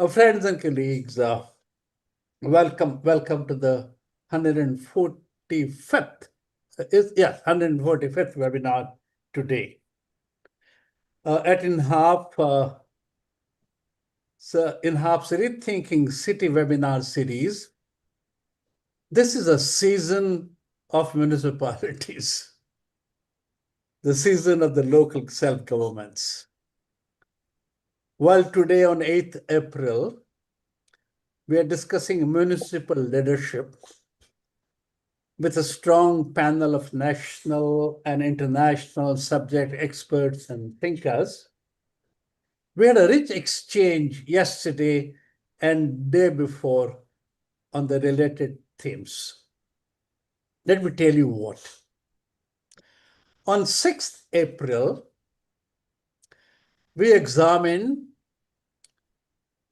Friends and colleagues, welcome to the 145th, 145th webinar today. At INHAF's Rethinking City webinar series, this is a season of municipalities, the season of the local self-governments. While today on 8th April, we are discussing municipal leadership with a strong panel of national and international subject experts and thinkers. We had a rich exchange yesterday and day before on the related themes. Let me tell you what. On 6th April, we examined,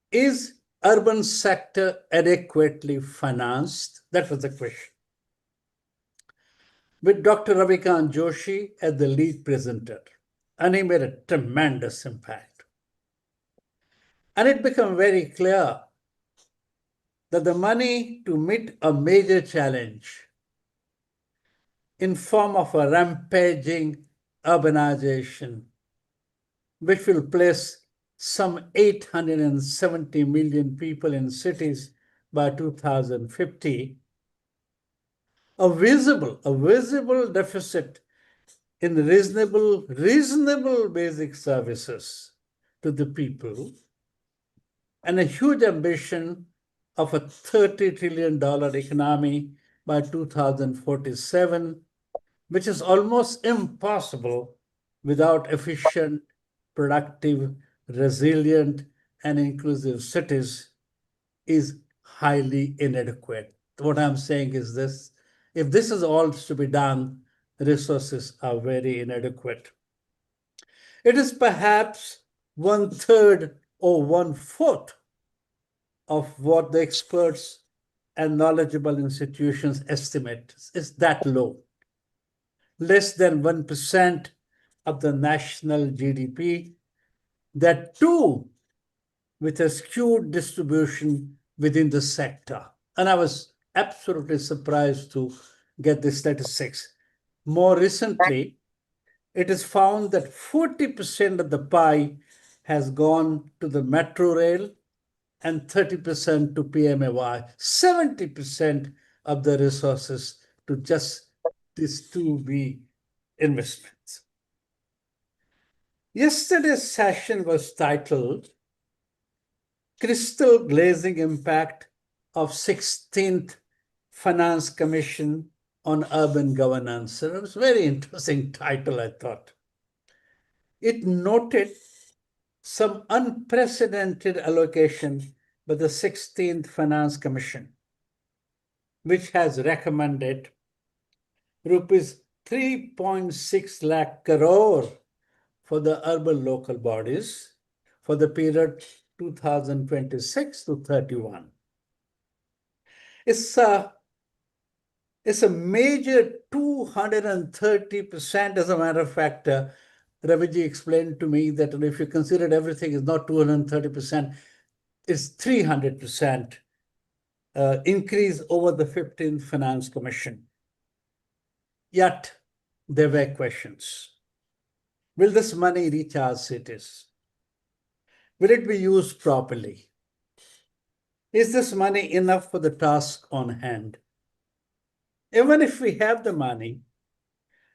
is urban sector adequately financed? That was the question. With Dr. Ravikant Joshi as the lead presenter. And he made a tremendous impact. And it became very clear that the money to meet a major challenge in form of a rampaging urbanization, which will place some 870 million people in cities by 2050, a visible deficit in reasonable basic services to the people, and a huge ambition of a $30 trillion economy by 2047, which is almost impossible without efficient, productive, resilient, and inclusive cities, is highly inadequate. What I'm saying is this: if this is all to be done, resources are very inadequate. It is perhaps 1/3 or 1/4 of what the experts and knowledgeable institutions estimate. Is that low. Less than 1% of the national GDP, that too with a skewed distribution within the sector. And I was absolutely surprised to get the statistics. More recently, it is found that 40% of the pie has gone to the metro rail and 30% to PMAY, 70% of the resources to just these 2B investments. Yesterday's session was titled Crystal Glazing Impact of 16th Finance Commission on Urban Governance. It was a very interesting title, I thought. It noted some unprecedented allocation by the 16th Finance Commission, which has recommended rupees 3.6 lakh crore for the urban local bodies for the period 2026 to 31. It's a major 230%. As a matter of fact, Raviji explained to me that if you consider everything is not 230%, it's 300% increase over the 15th Finance Commission. Yet, there were questions. Will this money reach our cities? Will it be used properly? Is this money enough for the task on hand? Even if we have the money,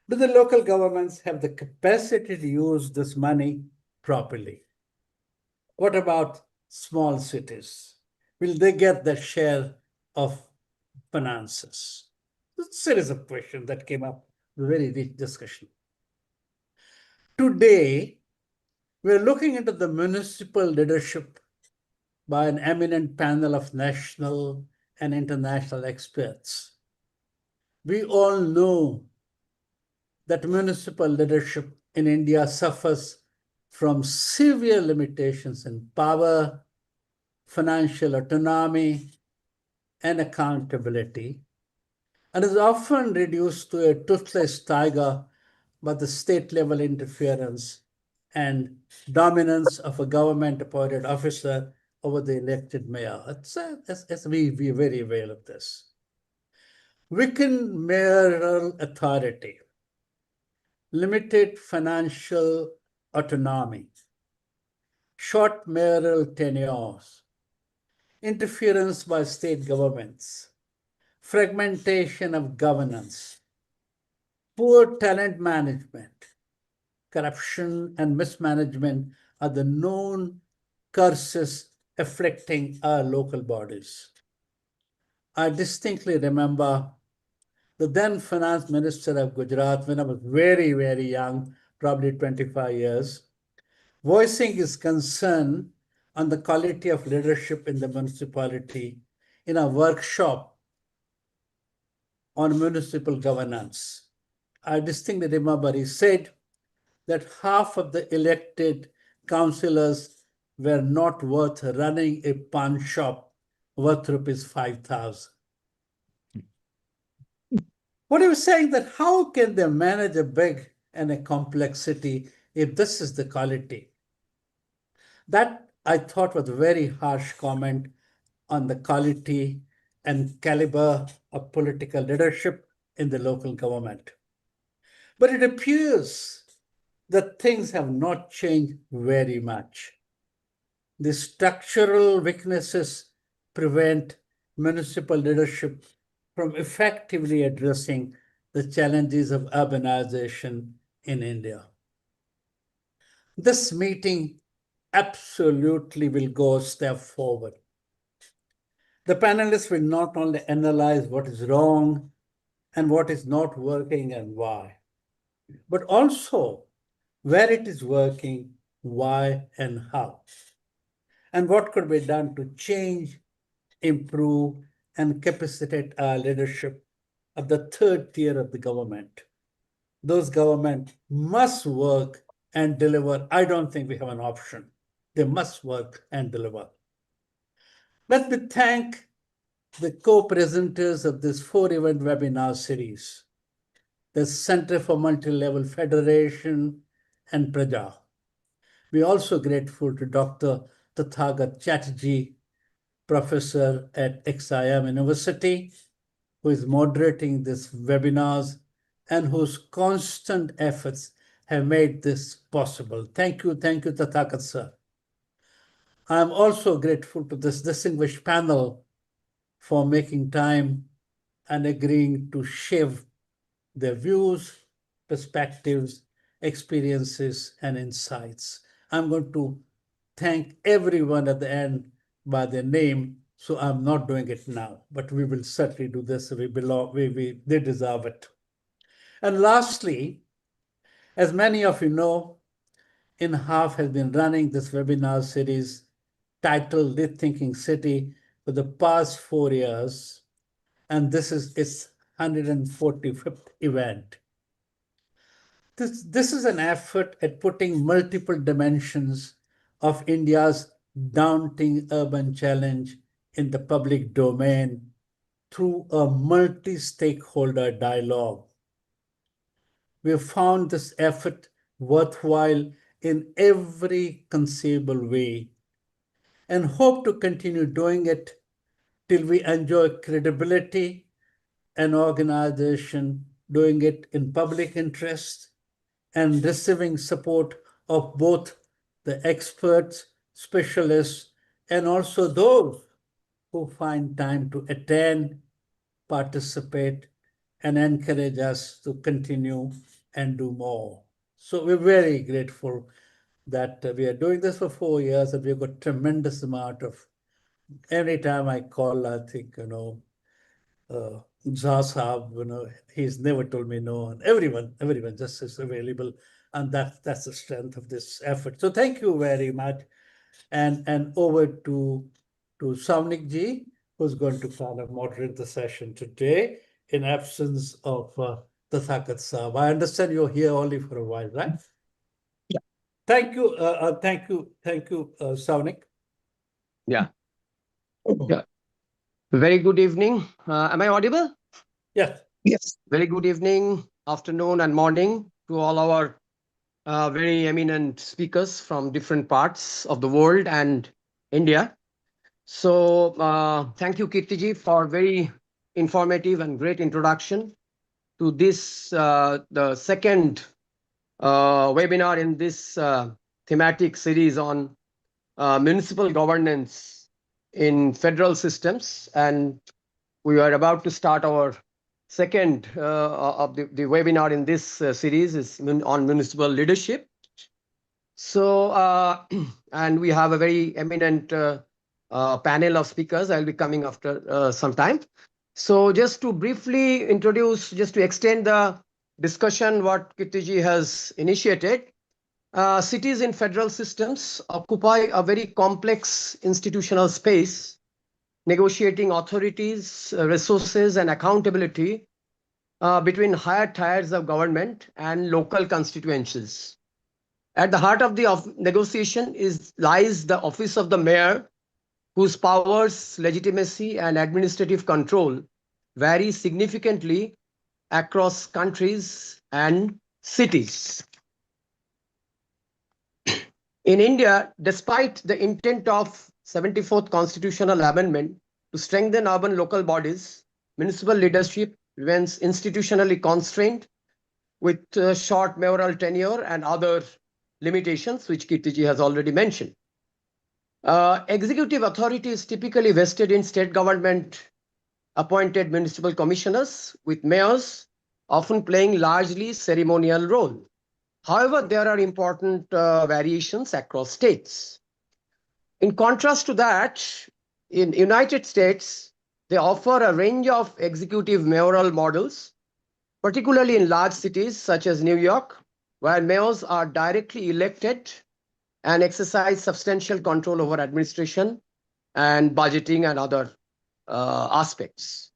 do the local governments have the capacity to use this money properly? What about small cities? Will they get their share of finances? It's a series of questions that came up, a very rich discussion. Today, we're looking into the municipal leadership by an eminent panel of national and international experts. We all know that municipal leadership in India suffers from severe limitations in power, financial autonomy, and accountability, and is often reduced to a toothless tiger by the state-level interference and dominance of a government-appointed officer over the elected mayor. We're very aware of this. Weakened mayoral authority, limited financial autonomy, short mayoral tenures, interference by state governments, fragmentation of governance, poor talent management, corruption, and mismanagement are the known curses afflicting our local bodies. I distinctly remember the then finance minister of Gujarat, when I was very, very young, probably 25 years, voicing his concern on the quality of leadership in the municipality in a workshop on municipal governance. I distinctly remember he said that half of the elected councillors were not worth running a pawn shop worth rupees 5,000. What he was saying that how can they manage a big and a complexity if this is the quality? That I thought was a very harsh comment on the quality and caliber of political leadership in the local government. But it appears that things have not changed very much. The structural weaknesses prevent municipal leadership from effectively addressing the challenges of urbanization in India. This meeting absolutely will go a step forward. The panelists will not only analyze what is wrong and what is not working and why, but also where it is working, why and how, and what could be done to change, improve, and capacitate our leadership of the third tier of the government. Those government must work and deliver. I don't think we have an option. They must work and deliver. Let me thank the co-presenters of this 4-event webinar series, the Center for Multi-Level Federation and Praja. We're also grateful to Dr. Tathagata Chatterji, professor at XIM University, who is moderating these webinars and whose constant efforts have made this possible. Thank you, Tathagata sir. I'm also grateful to this distinguished panel for making time and agreeing to share their views, perspectives, experiences, and insights. I'm going to thank everyone at the end by their name, so I'm not doing it now, but we will certainly do this. They deserve it. And lastly, as many of you know, INHAF has been running this webinar series titled Rethinking City for the past 4 years, and this is its 145th event. This is an effort at putting multiple dimensions of India's daunting urban challenge in the public domain through a multi-stakeholder dialogue. We have found this effort worthwhile in every conceivable way and hope to continue doing it till we enjoy credibility and organization doing it in public interest and receiving support of both the experts, specialists, and also those who find time to attend, participate, and encourage us to continue and do more. So we're very grateful that we are doing this for 4 years, and we've got tremendous amount of, every time I call, I think, Jha Saab, he's never told me no, and everyone just is available, and that's the strength of this effort. So thank you very much, and over to Souvanic Ji, who's going to kind of moderate the session today in absence of Tathagata Saab. I understand you're here only for a while, right? Yeah. Thank you, Souvanic. Yeah. Very good evening. Am I audible? Yes. Yes. Very good evening, afternoon, and morning to all our very eminent speakers from different parts of the world and India. So thank you, Kirtiji, for very informative and great introduction to this, the second webinar in this thematic series on municipal governance in federal systems. And we are about to start our second of the webinar in this series is on municipal leadership. So, and we have a very eminent panel of speakers. I'll be coming after some time. So just to briefly introduce, just to extend the discussion what Kirtiji has initiated, cities in federal systems occupy a very complex institutional space, negotiating authorities, resources, and accountability between higher tiers of government and local constituencies. At the heart of the negotiation lies the office of the mayor, whose powers, legitimacy, and administrative control vary significantly across countries and cities. In India, despite the intent of 74th Constitutional Amendment to strengthen urban local bodies, municipal leadership remains institutionally constrained with short mayoral tenure and other limitations, which Kirtiji has already mentioned. Executive authority is typically vested in state government appointed municipal commissioners, with mayors often playing largely ceremonial role. However, there are important variations across states. In contrast to that, in United States, they offer a range of executive mayoral models, particularly in large cities such as New York, where mayors are directly elected and exercise substantial control over administration and budgeting and other aspects.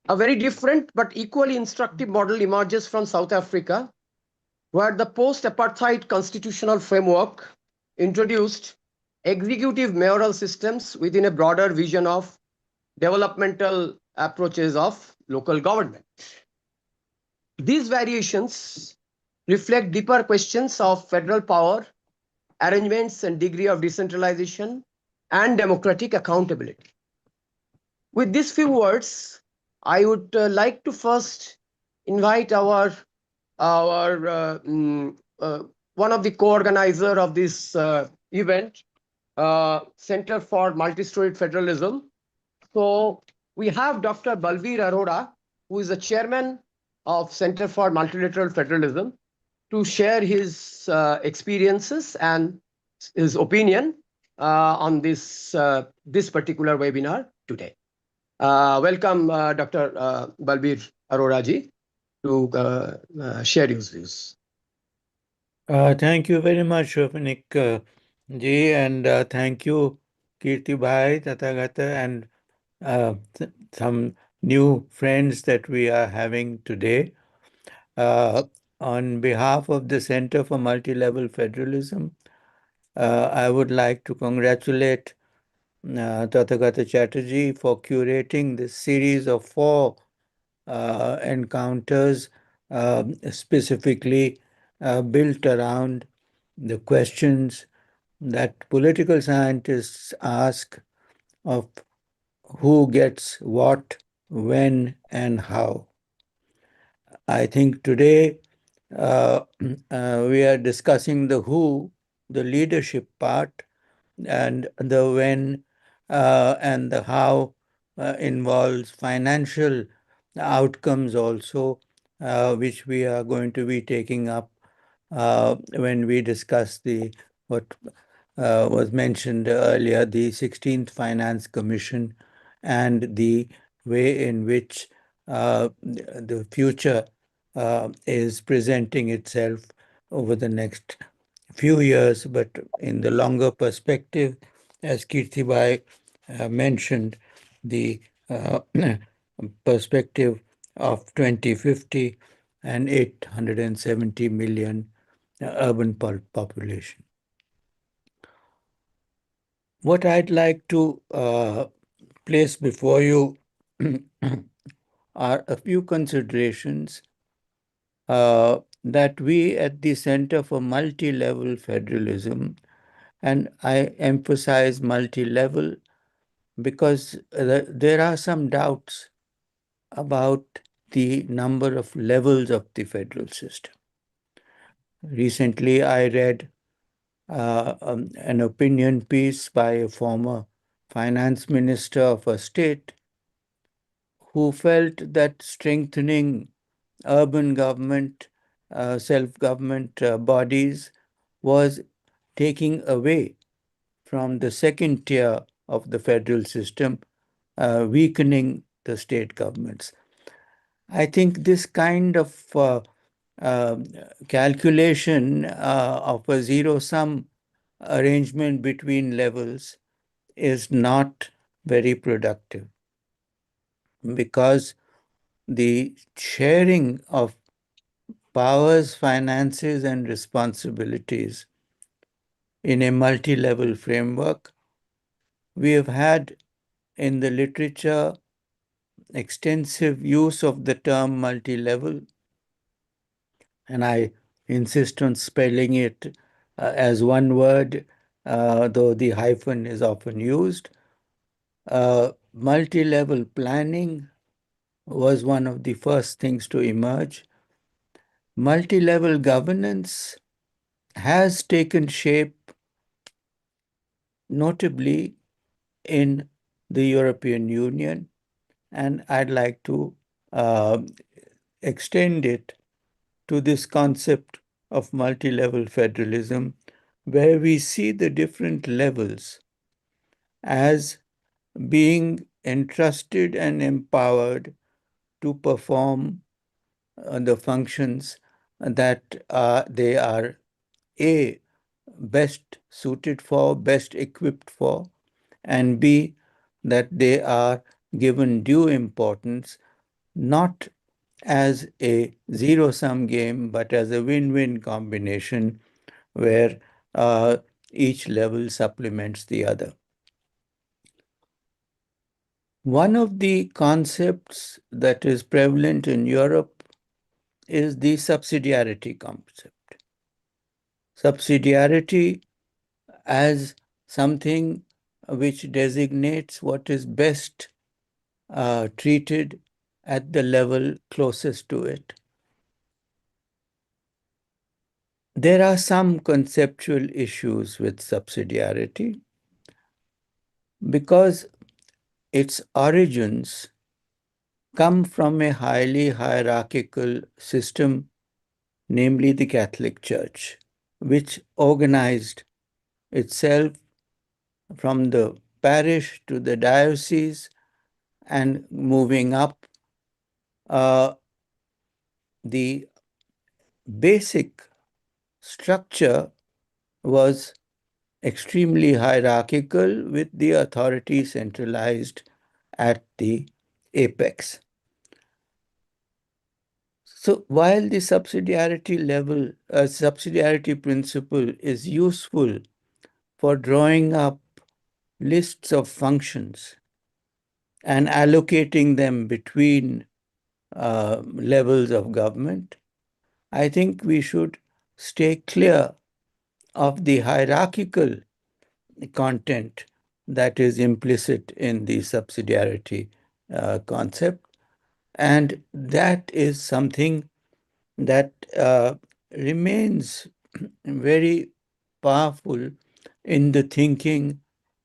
A very different but equally instructive model emerges from South Africa, where the post-apartheid constitutional framework introduced executive mayoral systems within a broader vision of developmental approaches of local government. These variations reflect deeper questions of federal power, arrangements and degree of decentralization, and democratic accountability. With these few words, I would like to first invite our one of the co-organizer of this event, Center for Multi-Storied Federalism. So we have Dr. Balveer Arora, who is the chairman of Center for Multilateral Federalism, to share his experiences and his opinion on this particular webinar today. Welcome, Dr. Balveer Arora ji, to share his views. Thank you very much, Souvanic ji, and thank you, Kirti Bhai, Tathagata, and some new friends that we are having today. On behalf of the Center for Multi-Level Federalism, I would like to congratulate Tathagata Chatterji for curating this series of 4 encounters specifically built around the questions that political scientists ask of who gets what, when, and how. I think today we are discussing the who, the leadership part, and the when and the how involves financial outcomes also, which we are going to be taking up when we discuss what was mentioned earlier, the 16th Finance Commission, and the way in which the future is presenting itself over the next few years, but in the longer perspective, as Kirtibai mentioned, the perspective of 2050 and 870 million urban population. What I'd like to place before you are a few considerations that we at the Center for Multi-Level Federalism, and I emphasize multi-level because there are some doubts about the number of levels of the federal system. Recently, I read an opinion piece by a former finance minister of a state who felt that strengthening urban government, self government bodies was taking away from the second tier of the federal system, weakening the state governments. I think this kind of uh, calculation of a zero sum arrangement between levels is not very productive, because the sharing of powers, finances, and responsibilities in a multi level framework, we have had in the literature extensive use of the term multi level, and I insist on spelling it as one word, though the hyphen is often used. Multi level planning was one of the first things to emerge. Multi level governance has taken shape, notably in the European Union, and I'd like to uh, extend it to this concept of multi level federalism, where we see the different levels as being entrusted and empowered to perform the functions that they are A, best suited for, best equipped for, and B, that they are given due importance, not as a zero sum game, but as a win win combination where each level supplements the other. One of the concepts that is prevalent in Europe is the subsidiarity concept. Subsidiarity as something which designates what is best treated at the level closest to it. There are some conceptual issues with subsidiarity because its origins come from a highly hierarchical system, namely the Catholic Church, which organized itself from the parish to the diocese and moving up. The basic structure was extremely hierarchical, with the authority centralized at the apex. So while the subsidiarity principle is useful for drawing up lists of functions and allocating them between levels of government, I think we should stay clear of the hierarchical content that is implicit in the subsidiarity concept. And that is something that remains very powerful in the thinking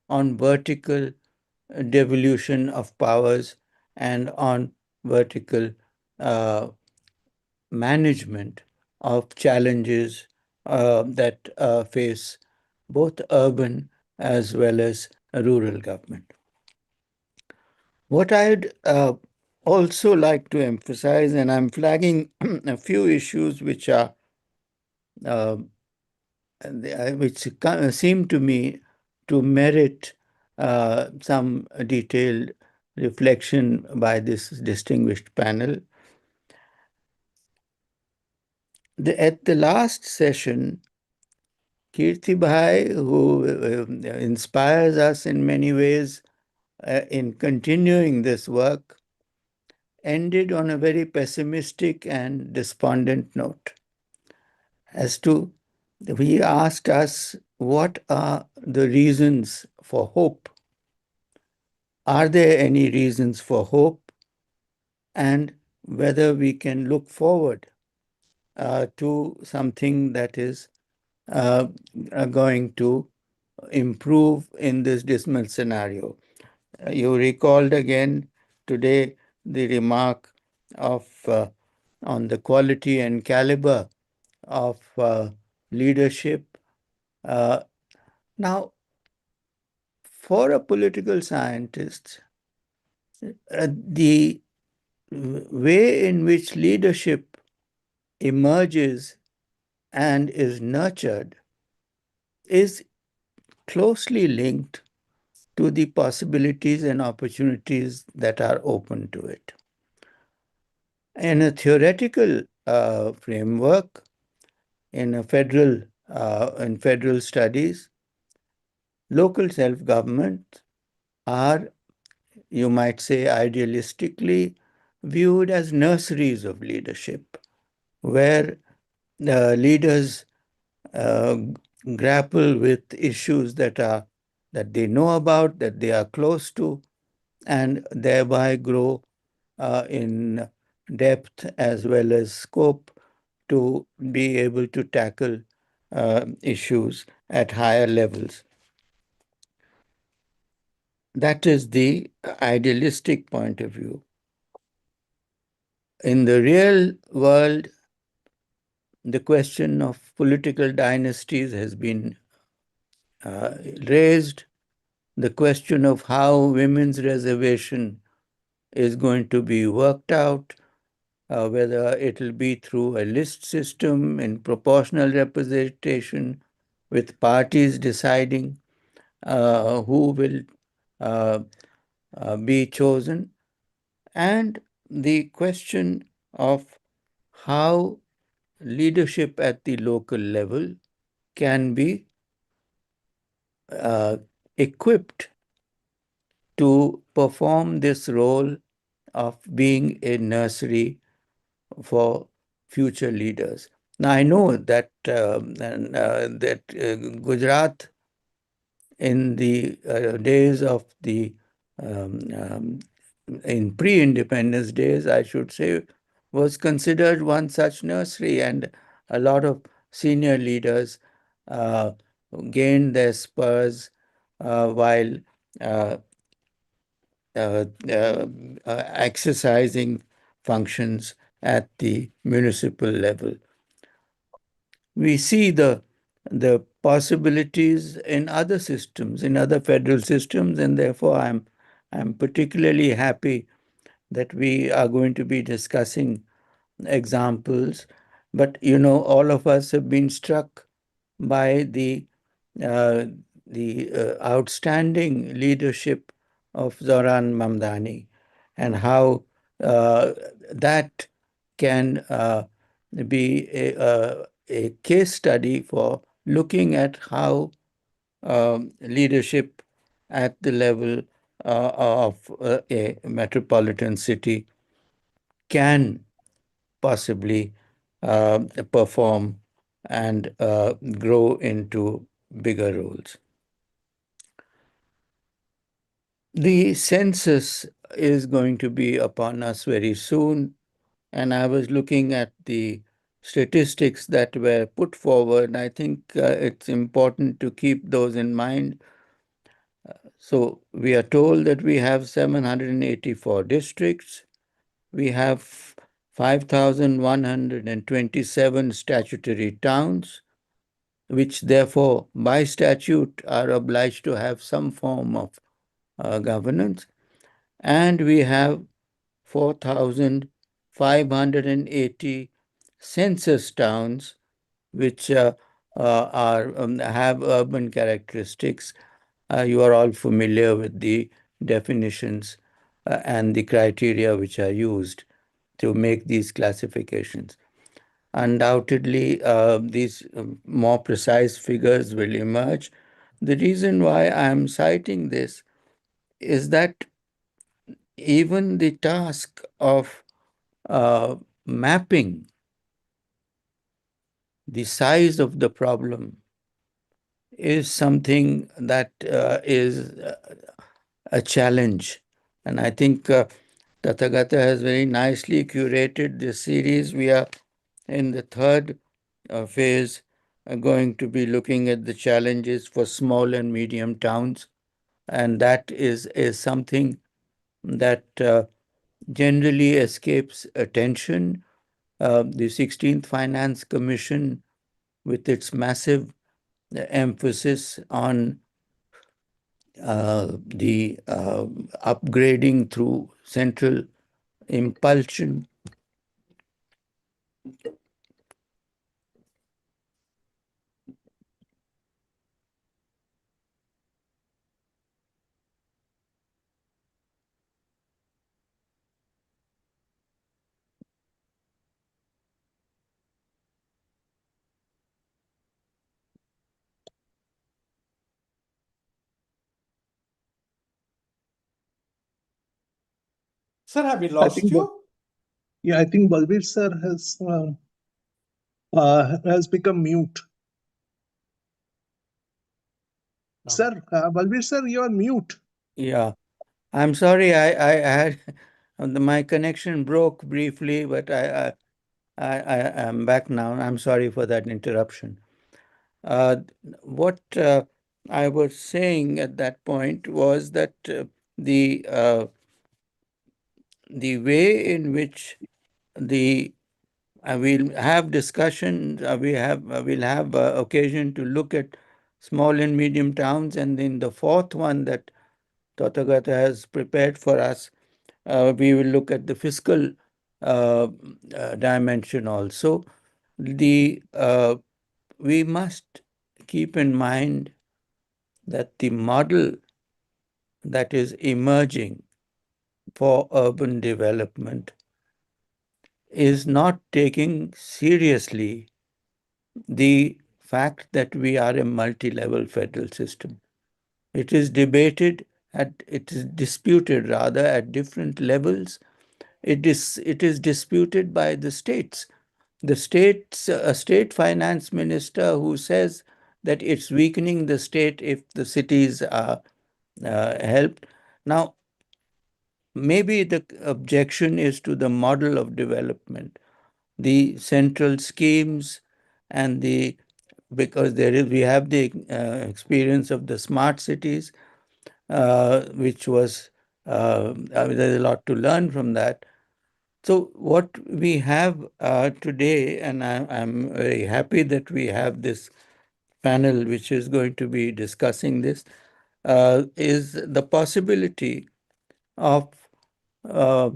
on vertical devolution of powers and on vertical uh, management of challenges that face both urban as well as rural government. What I'd also like to emphasize, and I'm flagging a few issues which are uh, which seem to me to merit some detailed reflection by this distinguished panel. At the last session, Kirti Bhai, who inspires us in many ways in continuing this work, ended on a very pessimistic and despondent note. As to, he asked us what are the reasons for hope. Are there any reasons for hope? And whether we can look forward to something that is going to improve in this dismal scenario. You recalled again today the remark of on the quality and caliber of leadership. Now, for a political scientist, the way in which leadership emerges and is nurtured is closely linked to the possibilities and opportunities that are open to it. In a theoretical framework, in federal studies, local self-government are, you might say, idealistically viewed as nurseries of leadership, where leaders uh, grapple with issues that they know about, that they are close to, and thereby grow in depth as well as scope to be able to tackle issues at higher levels. That is the idealistic point of view. In the real world, the question of political dynasties has been raised. The question of how women's reservation is going to be worked out, whether it will be through a list system in proportional representation with parties deciding who will uh, be chosen, and the question of how leadership at the local level can be uh, equipped to perform this role of being a nursery for future leaders. Now, I know that Gujarat, in the days of the in pre-independence days, I should say, was considered one such nursery, and a lot of senior leaders uh, gained their spurs while uh, uh, uh, exercising functions at the municipal level. We see the possibilities in other systems, in other federal systems, and therefore I'm particularly happy that we are going to be discussing examples. But all of us have been struck by uh, the outstanding leadership of Zoran Mamdani, and how that can be a case study for looking at how leadership at the level of a metropolitan city can possibly perform and grow into bigger roles. The census is going to be upon us very soon, and I was looking at the statistics that were put forward. I think it's important to keep those in mind. So we are told that we have 784 districts. We have 5,127 statutory towns, which therefore by statute are obliged to have some form of governance. And we have 4,580 census towns, which have urban characteristics. You are all familiar with the definitions and the criteria which are used to make these classifications. Undoubtedly, these more precise figures will emerge. The reason why I am citing this is that even the task of mapping the size of the problem is something that is a challenge. And I think Tathagata has very nicely curated this series. We are in the third phase, going to be looking at the challenges for small and medium towns. And that is something that generally escapes attention. The 16th Finance Commission, with its massive emphasis on the upgrading through central impulsion. Sir, have we I lost think, you? yeah, I think Balveer sir has become mute. No. Sir, Balveer sir, you are mute. Yeah, I'm sorry. I had my connection broke briefly, but I am back now. I'm sorry for that interruption. What I was saying at that point was that the uh, the way in which the we'll have discussion. We'll have occasion to look at small and medium towns, and then the fourth one that Tathagata has prepared for us, we will look at the fiscal dimension also. We must keep in mind that the model that is emerging for urban development is not taking seriously the fact that we are a multi-level federal system. It is disputed rather at different levels. It is disputed by the states. A state finance minister who says that it's weakening the state if the cities are helped. Now, maybe the objection is to the model of development, the central schemes, and because we have the experience of the smart cities, which was there's a lot to learn from that. So what we have today, and I'm very happy that we have this panel which is going to be discussing this, is the possibility of uh,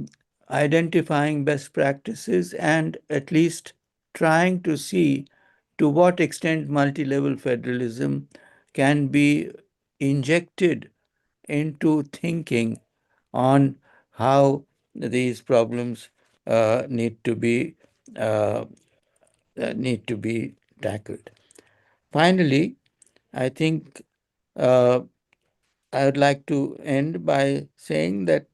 identifying best practices and at least trying to see to what extent multi-level federalism can be injected into thinking on how these problems uh, need to be tackled. Finally, I think uh, I would like to end by saying that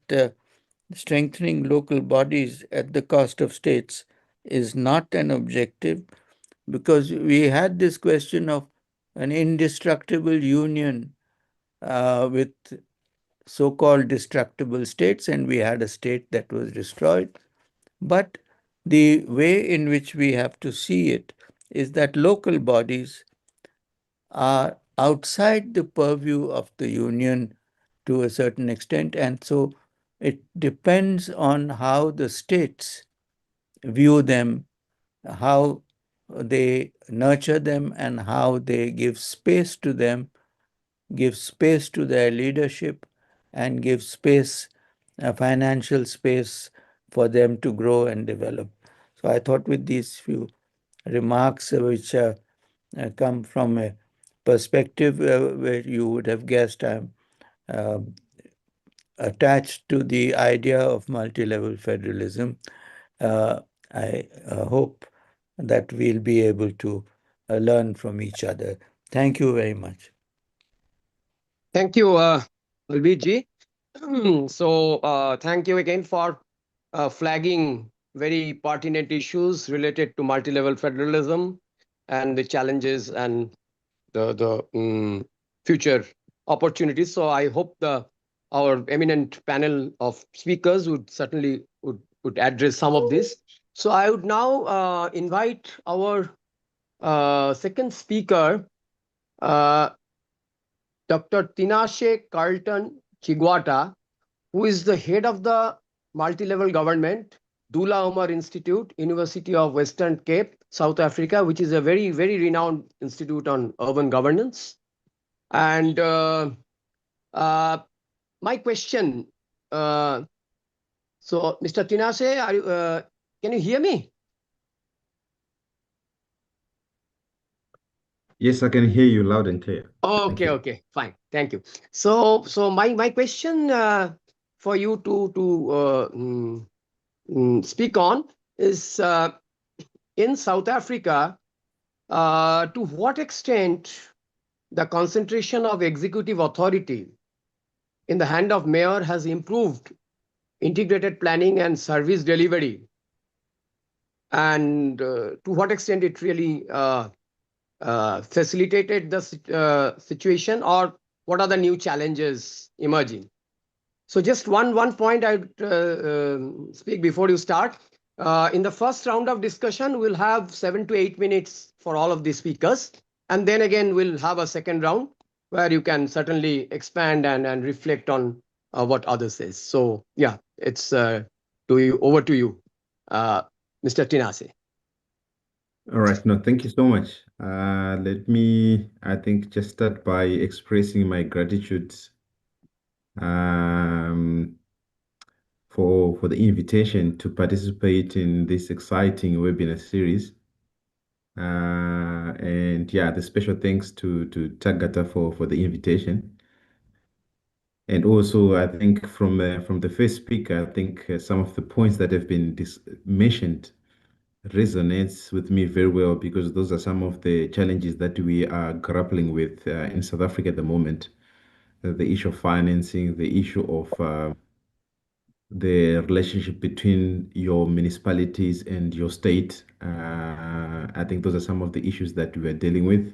strengthening local bodies at the cost of states is not an objective, because we had this question of an indestructible union with so-called destructible states, and we had a state that was destroyed. But the way in which we have to see it is that local bodies are outside the purview of the union to a certain extent, and so it depends on how the states view them, how they nurture them, and how they give space to them, give space to their leadership, and give space, financial space for them to grow and develop. So I thought with these few remarks, which come from a perspective where you would have guessed I'm uh, attached to the idea of multi-level federalism, uh, I hope that we'll be able to learn from each other. Thank you very much. Thank you, Balveer ji. So, thank you again for flagging very pertinent issues related to multi-level federalism and the challenges and the future opportunities. So, I hope the our eminent panel of speakers would certainly would address some of this. So I would now invite our second speaker, uh, Dr. Tinashe Carlton Chigwata, who is the head of the multi-level government, Dula Omar Institute, University of Western Cape, South Africa, which is a very, very renowned institute on urban governance. And my question, so Mr. Tinashe, can you hear me? Yes, I can hear you loud and clear. Okay, okay, fine. Thank you. So my question for you to speak on is in South Africa, to what extent the concentration of executive authority in the hand of mayor has improved integrated planning and service delivery, and to what extent it really facilitated the situation, or what are the new challenges emerging? So just one point I would speak before you start. In the first round of discussion, we'll have 7 to 8 minutes for all of the speakers. And then again, we'll have a second round where you can certainly expand and reflect on what others says. So yeah, it's over to you, Mr. Tinashe. All right. No, thank you so much. Let me, I think, just start by expressing my gratitude um, for the invitation to participate in this exciting webinar series. And yeah, the special thanks to Tagata for the invitation. And also, I think from the first speaker, I think some of the points that have been mentioned resonates with me very well, because those are some of the challenges that we are grappling with in South Africa at the moment. The issue of financing, the issue of the relationship between your municipalities and your state. I think those are some of the issues that we are dealing with.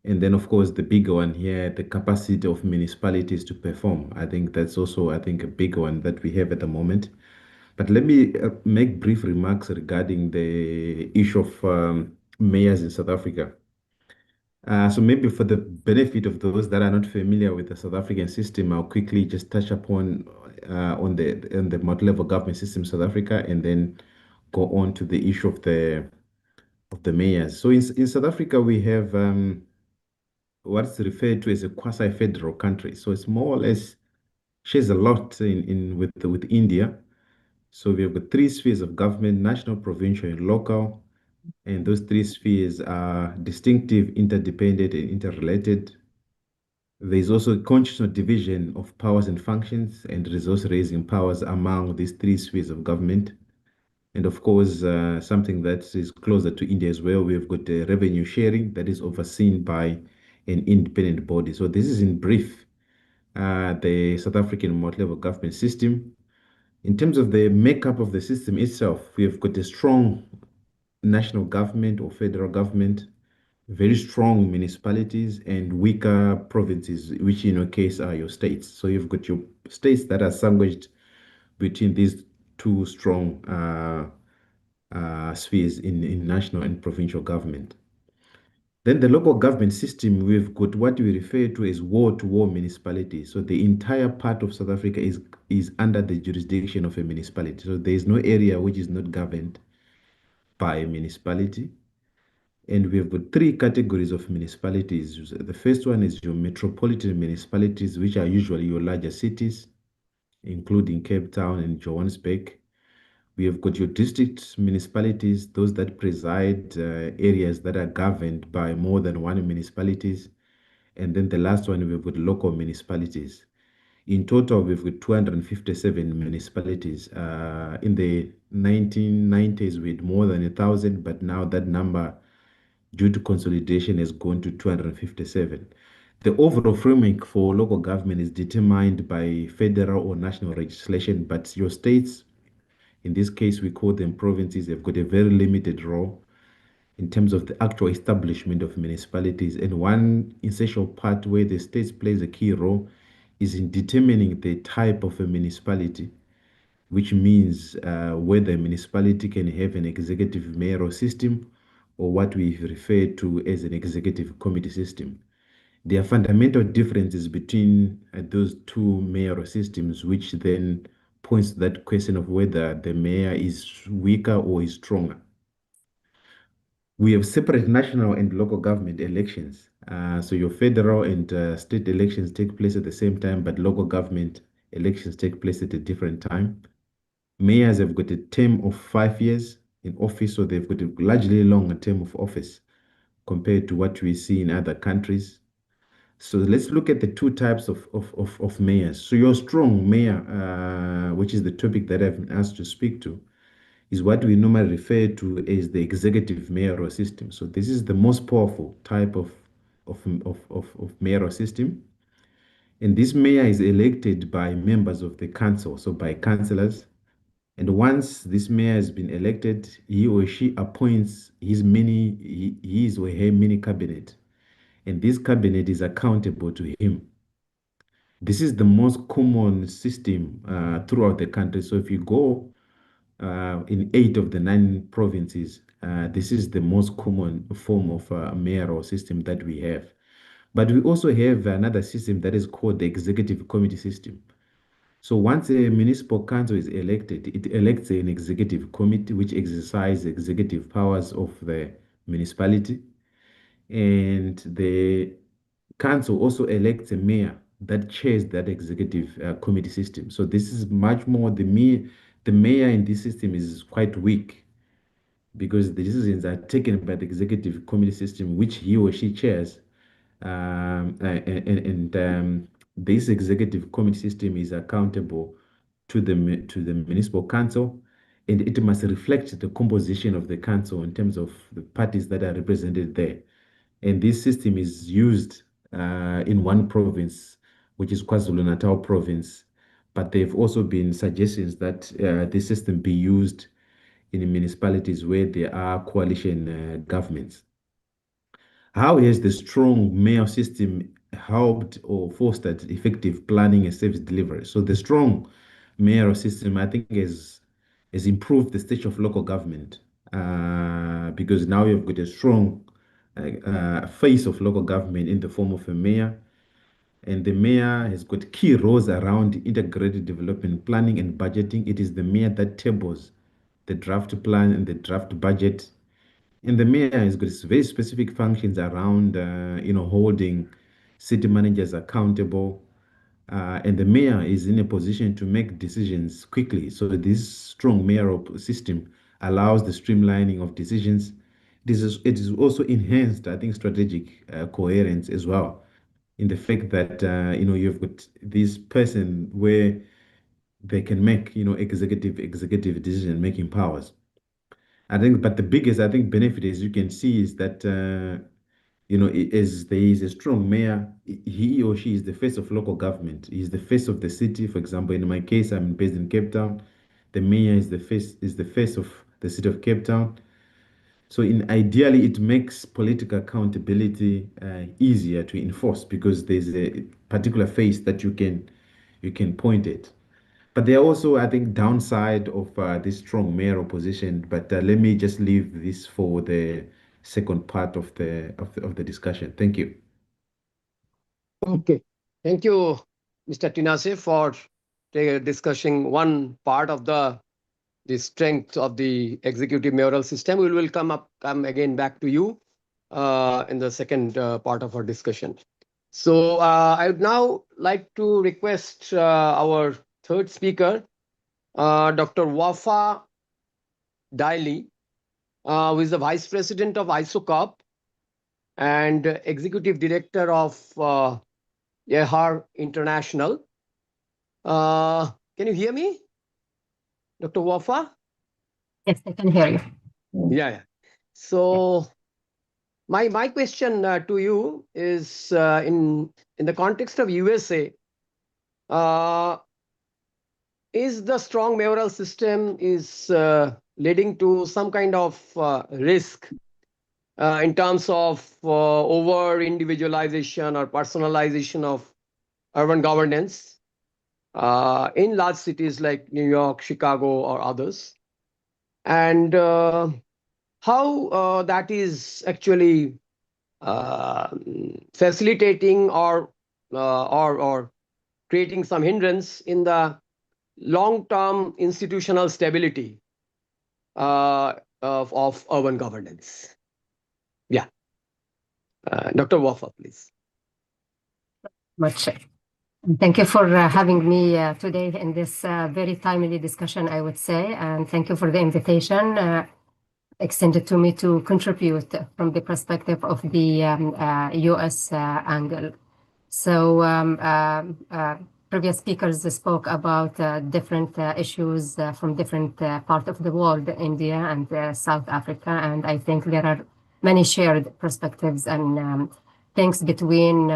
And then, of course, the bigger one here, the capacity of municipalities to perform. I think that's also, I think, a big one that we have at the moment. But let me make brief remarks regarding the issue of mayors in South Africa. So maybe for the benefit of those that are not familiar with the South African system, I'll quickly just touch upon on the multi-level government system in South Africa, and then go on to the issue of the mayors. So in South Africa, we have what's referred to as a quasi-federal country. So it's more or less shares a lot in with India. So we have got three spheres of government: national, provincial, and local. And those three spheres are distinctive, interdependent, and interrelated. There's also a constitutional division of powers and functions and resource raising powers among these three spheres of government. And of course, something that is closer to India as well, we've got the revenue sharing that is overseen by an independent body. So this is in brief the South African multi-level government system. In terms of the makeup of the system itself, we have got a strong national government or federal government, very strong municipalities, and weaker provinces, which in your case are your states. So you've got your states that are sandwiched between these two strong spheres in national and provincial government. Then the local government system, we've got what we refer to as war-to-war municipalities. So the entire part of South Africa is under the jurisdiction of a municipality. So there is no area which is not governed by a municipality. And we've got three categories of municipalities. The first one is your metropolitan municipalities, which are usually your larger cities, including Cape Town and Johannesburg. We have got your district municipalities, those that preside areas that are governed by more than one municipalities. And then the last one, we've got local municipalities. In total, we've got 257 municipalities. In the 1990s, we had more than 1,000, but now that number, due to consolidation, has gone to 257. The overall framework for local government is determined by federal or national legislation, but your states, in this case, we call them provinces, they've got a very limited role in terms of the actual establishment of municipalities. And one essential part where the states plays a key role is in determining the type of a municipality, which means whether a municipality can have an executive mayoral system or what we refer to as an executive committee system. There are fundamental differences between those two mayoral systems, which then points to that question of whether the mayor is weaker or is stronger. We have separate national and local government elections. So your federal and state elections take place at the same time, but local government elections take place at a different time. Mayors have got a term of 5 years in office, so they've got a largely longer term of office compared to what we see in other countries. So let's look at the two types of mayors. So your strong mayor, which is the topic that I've been asked to speak to, is what we normally refer to as the executive mayoral system. So this is the most powerful type of mayoral system. And this mayor is elected by members of the council, so by councillors. And once this mayor has been elected, he or she appoints his or her mini cabinet. And this cabinet is accountable to him. This is the most common system throughout the country. So if you go in 8 of the 9 provinces, this is the most common form of mayoral system that we have. But we also have another system that is called the executive committee system. So once a municipal council is elected, it elects an executive committee which exercises executive powers of the municipality. And the council also elects a mayor that chairs that executive committee system. So this is much more the mayor in this system is quite weak because the decisions are taken by the executive committee system, which he or she chairs. This executive committee system is accountable to the municipal council, and it must reflect the composition of the council in terms of the parties that are represented there. And this system is used in one province, which is KwaZulu-Natal province. But there have also been suggestions that this system be used in municipalities where there are coalition governments. How has the strong mayor system helped or fostered effective planning and service delivery? So the strong mayoral system, I think, has improved the state of local government because now you've got a strong face of local government in the form of a mayor. And the mayor has got key roles around integrated development planning and budgeting. It is the mayor that tables the draft plan and the draft budget. And the mayor has got very specific functions around, holding city managers accountable. And the mayor is in a position to make decisions quickly. So this strong mayoral system allows the streamlining of decisions. It is also enhanced, I think, strategic coherence as well, in the fact that you've got this person where they can make executive decision making powers. I think, but the biggest benefit, as you can see, is that as there is a strong mayor, he or she is the face of local government. He's the face of the city. For example, in my case, I'm based in Cape Town. The mayor is the face of the city of Cape Town. So ideally, it makes political accountability easier to enforce because there's a particular face that you can point at. But there are also, I think, downside of this strong mayoral position. But let me just leave this for the second part of the discussion. Thank you. Okay. Thank you, Mr. Tinashe, for discussing one part of the strength of the executive mayoral system. We will come again back to you in the second part of our discussion. So I would now like to request our third speaker, Dr. Wafa Al-Daily, who is the Vice President of ISOCOP and Executive Director of INHAF International. Can you hear me, Dr. Wafa? Yes, I can hear you. Yeah. So my question to you is in the context of USA, is the strong mayoral system is leading to some kind of risk in terms of over individualization or personalization of urban governance in large cities like New York, Chicago, or others, and how that is actually facilitating or creating some hindrance in the long-term institutional stability of urban governance. Yeah. Dr. Wafa, please. Much. Thank you for having me today in this very timely discussion, I would say, and thank you for the invitation extended to me to contribute from the perspective of the US angle. So previous speakers spoke about different issues from different parts of the world, India and South Africa, and I think there are many shared perspectives and things between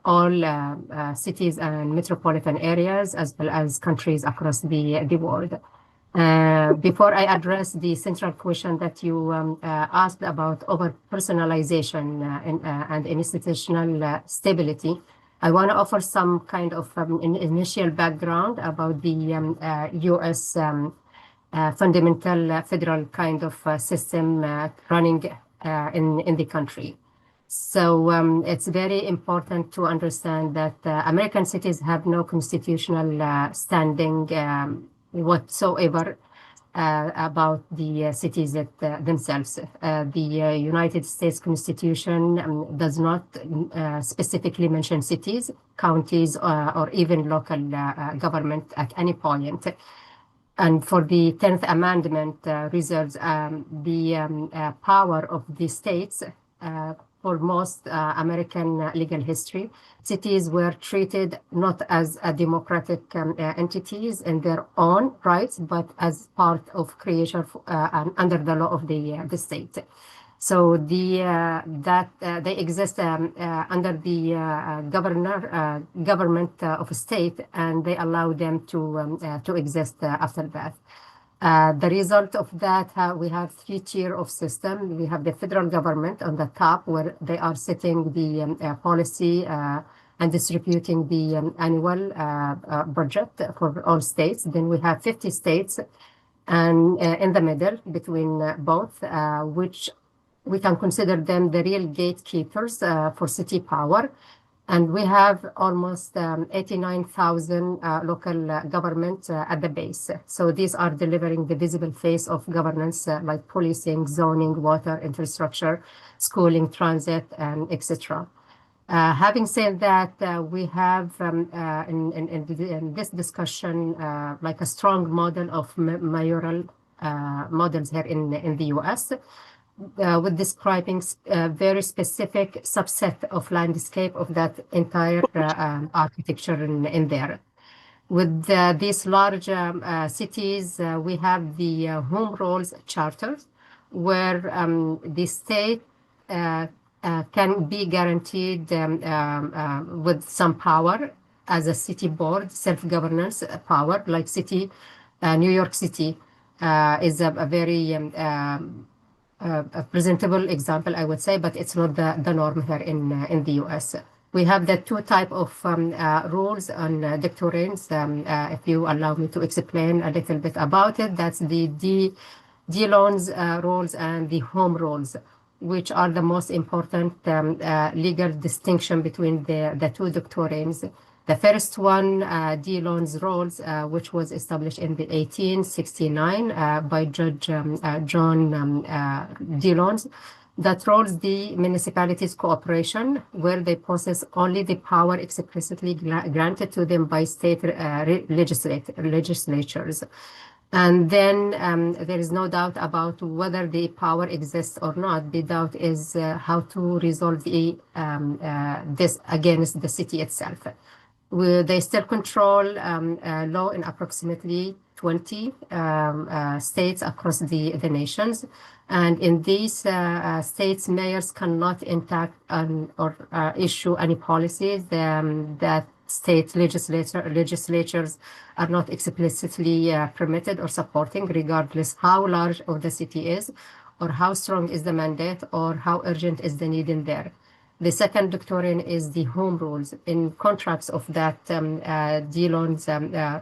all cities and metropolitan areas as well as countries across the world. Before I address the central question that you asked about over-personalization and institutional stability, I want to offer some kind of initial background about the U.S. Fundamental federal kind of system running in the country. So it's very important to understand that American cities have no constitutional standing whatsoever about the cities themselves. The United States Constitution does not specifically mention cities, counties, or even local government at any point. And for the 10th Amendment reserves the power of the states. For most American legal history, cities were treated not as democratic entities in their own rights, but as part of creation under the law of the state. So they exist under the government of a state, and they allow them to exist after that. The result of that, we have three-tier of system. We have the federal government on the top, where they are setting the policy and distributing the annual budget for all states. Then we have 50 states, and in the middle between both, which we can consider them the real gatekeepers for city power. And we have almost 89,000 local governments at the base. So these are delivering the visible face of governance like policing, zoning, water, infrastructure, schooling, transit, and etc. Having said that, we have in this discussion like a strong model of mayoral models here in the US. With describing a very specific subset of landscape of that entire architecture in there. With these large cities, we have the home rules charters, where the state can be guaranteed with some power as a city board, self-governance power, like New York City is a very a presentable example, I would say, but it's not the norm here in the US. We have the two type of rules on dectorants. If you allow me to explain a little bit about it, that's the D loans rules and the home rules, which are the most important legal distinction between the two dectorants. The first one, D loans rules, which was established in the 1869 by Judge John D. Loans, that rules the municipalities' cooperation, where they possess only the power explicitly granted to them by state legislatures. And then there is no doubt about whether the power exists or not. The doubt is how to resolve this against the city itself. They still control law in approximately 20 states across the nations. And in these states, mayors cannot enact or issue any policies that state legislatures are not explicitly permitted or supporting, regardless how large of the city is, or how strong is the mandate, or how urgent is the need in there. The second doctrine is the home rules. In contrast of that Dillon's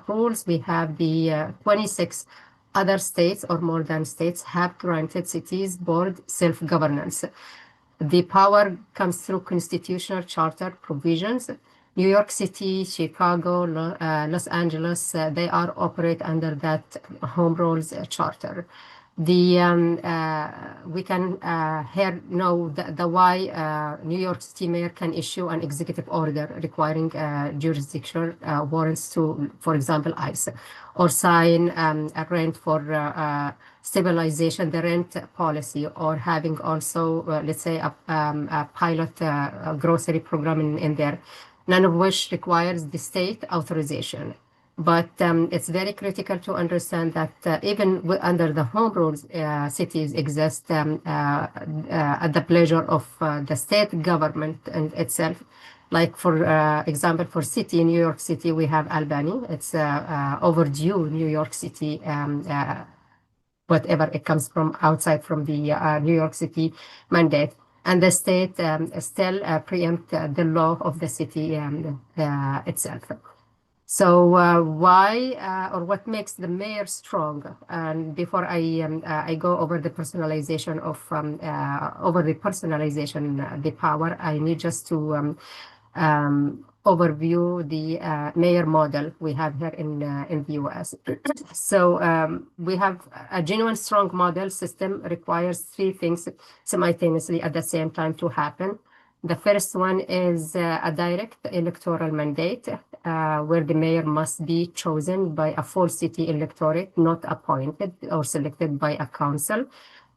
rules, we have the 26 other states or more than states have granted cities board self-governance. The power comes through constitutional charter provisions. New York City, Chicago, Los Angeles, they are operate under that home rules charter. We can here know the why New York City mayor can issue an executive order requiring jurisdictional warrants to, for example, ICE, or sign a rent for stabilization, the rent policy, or having also, let's say, a pilot grocery program in there, none of which requires the state authorization. But it's very critical to understand that even under the home rules, cities exist at the pleasure of the state government and itself. Like, for example, for city, New York City, we have Albany. It's overdue New York City, whatever it comes from outside from the New York City mandate. And the state still preempt the law of the city itself. So why or what makes the mayor strong? And before I go over the personalization of the power, I need just to overview the mayor model we have here in the US. So we have a genuine strong model system requires three things simultaneously at the same time to happen. The first one is a direct electoral mandate, where the mayor must be chosen by a full city electorate, not appointed or selected by a council.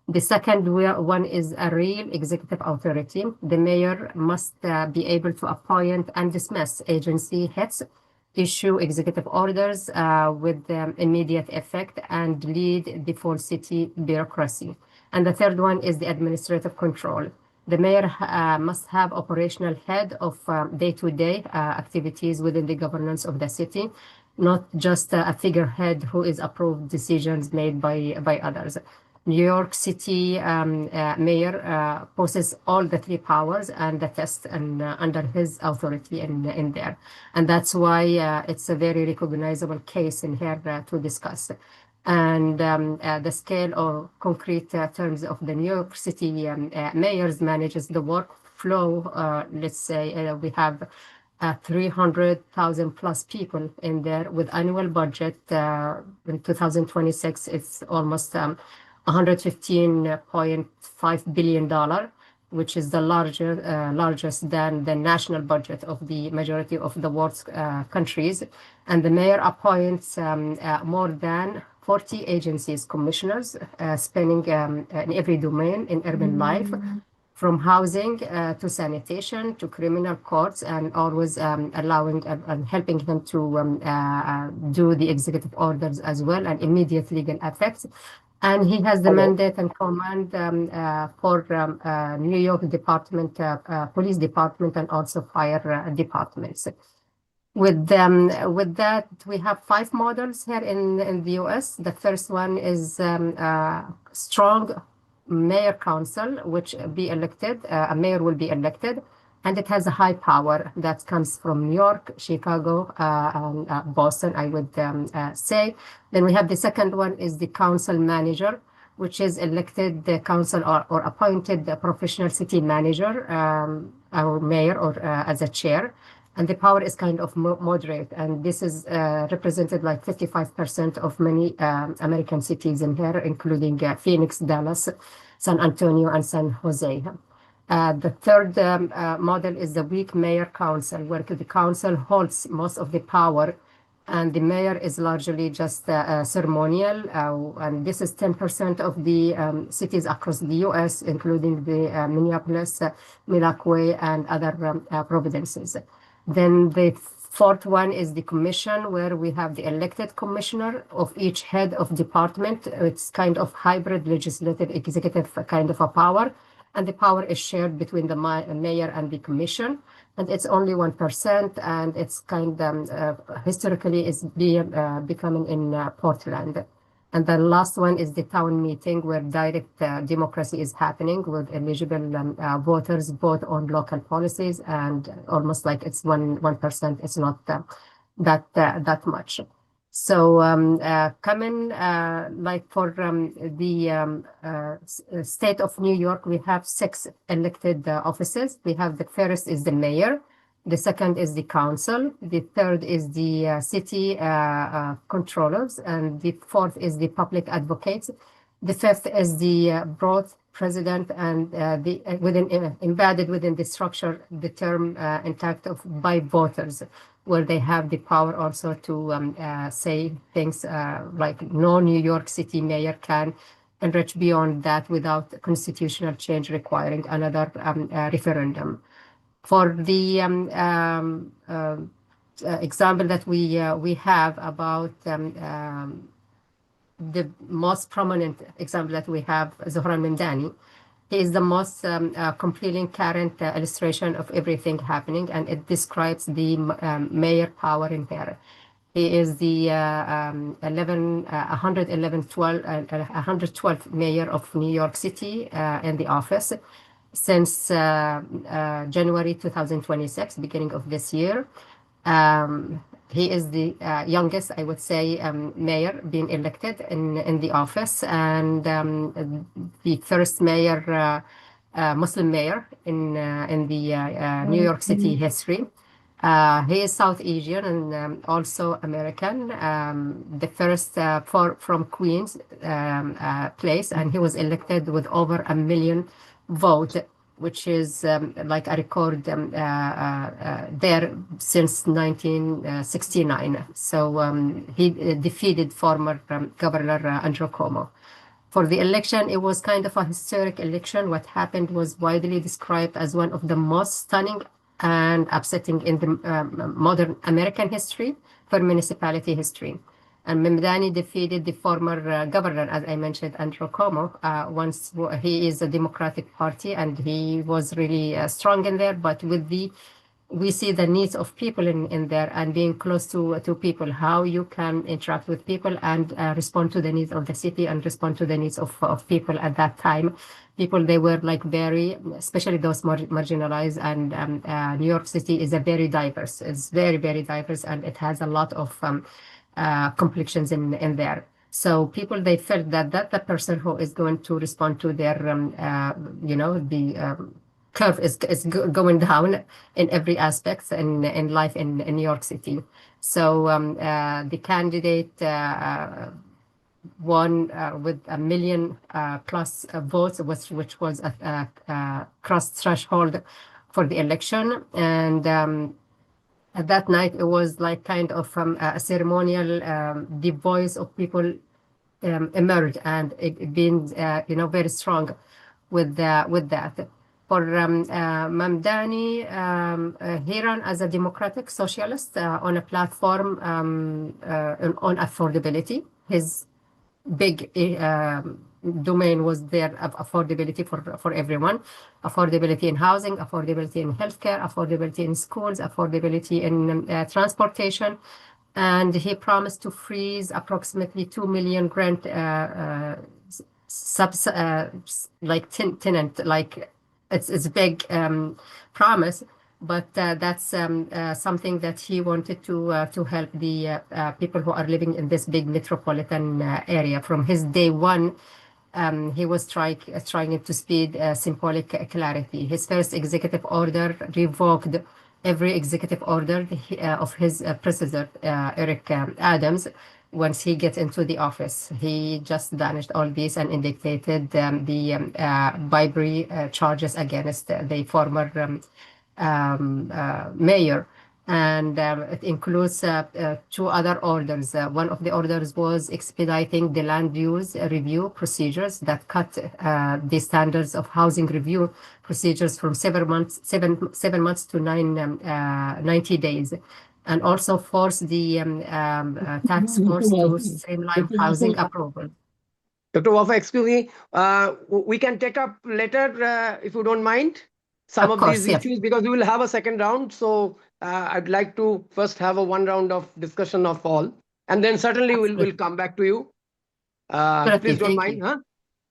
The second one is a real executive authority. The mayor must be able to appoint and dismiss agency heads, issue executive orders with immediate effect, and lead the full city bureaucracy. And the third one is the administrative control. The mayor must have operational head of day-to-day activities within the governance of the city, not just a figurehead who is approved decisions made by others. New York City mayor possesses all the three powers and the test and under his authority in there. And that's why it's a very recognizable case in here to discuss. And the scale or concrete terms of the New York City mayors manages the workflow. Let's say we have 300,000 plus people in there with annual budget. In 2026, it's almost $115.5 billion, which is the largest than the national budget of the majority of the world's countries. And the mayor appoints more than 40 agencies, commissioners, spanning in every domain in urban life, from housing to sanitation to criminal courts, and always allowing and helping him to do the executive orders as well and immediate legal effects. And he has the mandate and command for New York Department, Police Department, and also fire departments. With that, we have 5 models here in the US. The first one is strong mayor council, which be elected. A mayor will be elected, and it has a high power that comes from New York, Chicago, and Boston, I would say. Then we have the second one is the council manager, which is elected the council or appointed the professional city manager, or mayor, or as a chair. And the power is kind of moderate. And this is represented like 55% of many American cities in here, including Phoenix, Dallas, San Antonio, and San Jose. The third model is the weak mayor council, where the council holds most of the power, and the mayor is largely just ceremonial. And this is 10% of the cities across the US, including the Minneapolis, Milwaukee, and other provinces. Then the fourth one is the commission, where we have the elected commissioner of each head of department. It's kind of hybrid legislative executive kind of a power. And the power is shared between the mayor and the commission. And it's only 1%. And it's kind of historically is becoming in Portland. And the last one is the town meeting, where direct democracy is happening with eligible voters vote on local policies, and almost like it's 1%. It's not that much. So coming like for the state of New York, we have 6 elected offices. We have the first is the mayor. The second is the council. The third is the city controllers. And the fourth is the public advocates. The fifth is the board president, and embedded within the structure, the term intact of by voters, where they have the power also to say things like no New York City mayor can enrich beyond that without constitutional change requiring another referendum. For the example that we have about the most prominent example that we have, Zohran Mamdani. He is the most compelling current illustration of everything happening, and it describes the mayor power in here. He is the 112th mayor of New York City in the office since January 2026, beginning of this year. He is the youngest, I would say, mayor being elected in the office, and the first mayor, Muslim mayor in the New York City history. He is South Asian and also American, the first from Queens place, and he was elected with over 1 million votes, which is like a record there since 1969. So he defeated former Governor Andrew Cuomo. For the election, it was kind of a historic election. What happened was widely described as one of the most stunning and upsetting in the modern American history for municipality history. And Mamdani defeated the former governor, as I mentioned, Andrew Cuomo. Once he is a Democratic Party, and he was really strong in there. But we see the needs of people in there, and being close to people, how you can interact with people and respond to the needs of the city and respond to the needs of people at that time. People, they were like very, especially those marginalized, and New York City is a very diverse. It's very, very diverse, and it has a lot of complexions in there. So people, they felt that the person who is going to respond to their, the curve is going down in every aspect in life in New York City. So the candidate won with 1 million plus votes, which was a cross threshold for the election. And at that night, it was like kind of a ceremonial, the voice of people emerged, and it being, very strong with that. For Mamdani, he ran as a democratic socialist on a platform on affordability. His big domain was there of affordability for everyone, affordability in housing, affordability in healthcare, affordability in schools, affordability in transportation. And he promised to freeze approximately 2 million grant like tenant, like it's a big promise. But that's something that he wanted to help the people who are living in this big metropolitan area. From his day one, he was trying to speed symbolic clarity. His first executive order revoked every executive order of his predecessor, Eric Adams. Once he gets into the office, he just banished all these and indicated the bribery charges against the former mayor. And it includes 2 other orders. One of the orders was expediting the land use review procedures that cut the standards of housing review procedures from 7 months to 90 days, and also force the task force to streamline housing approval. Dr. Wafa, excuse me, we can take up later if you don't mind some of these issues, because we will have a second round. So I'd like to first have one round of discussion of all, and then certainly we'll come back to you. Absolutely. Please don't Thank mind, you. huh?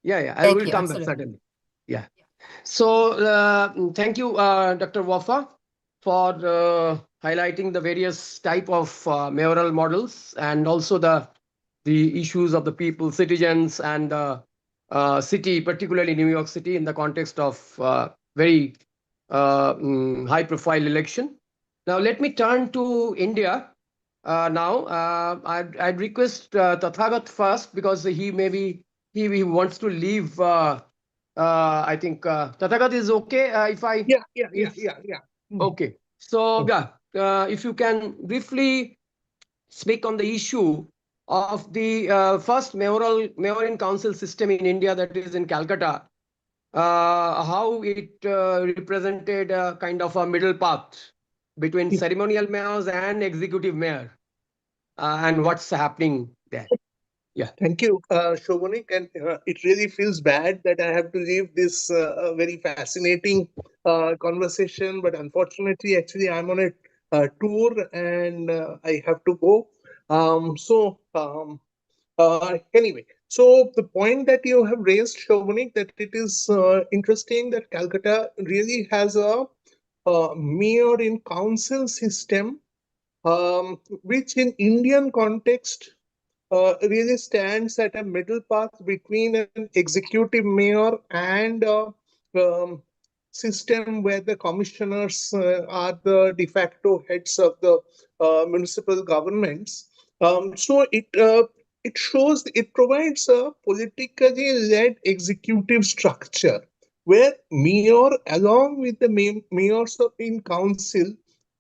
Yeah, I Thank will you. come back, Absolutely. certainly. Yeah. So thank you, Dr. Wafa, for highlighting the various type of mayoral models and also the issues of the people, citizens, and city, particularly New York City, in the context of very high-profile election. Now, let me turn to India. I'd request Tathagat first, because he wants to leave. I think Tathagat is okay if I if Yeah. okay. So yeah, if you can briefly speak on the issue of the first mayor in council system in India, that is in Calcutta, how it represented a kind of a middle path between ceremonial mayors and executive mayor, and what's happening there. Yeah. Thank you, Souvanic. And it really feels bad that I have to leave this very fascinating conversation. But unfortunately, actually, I'm on a tour and I have to go. Anyway, so the point that you have raised, Souvanic, that it is interesting that Calcutta really has a mayor in council system, which in Indian context really stands at a middle path between an executive mayor and a system where the commissioners are the de facto heads of the municipal governments. So it shows, it provides a politically led executive structure where mayor along with the mayors in council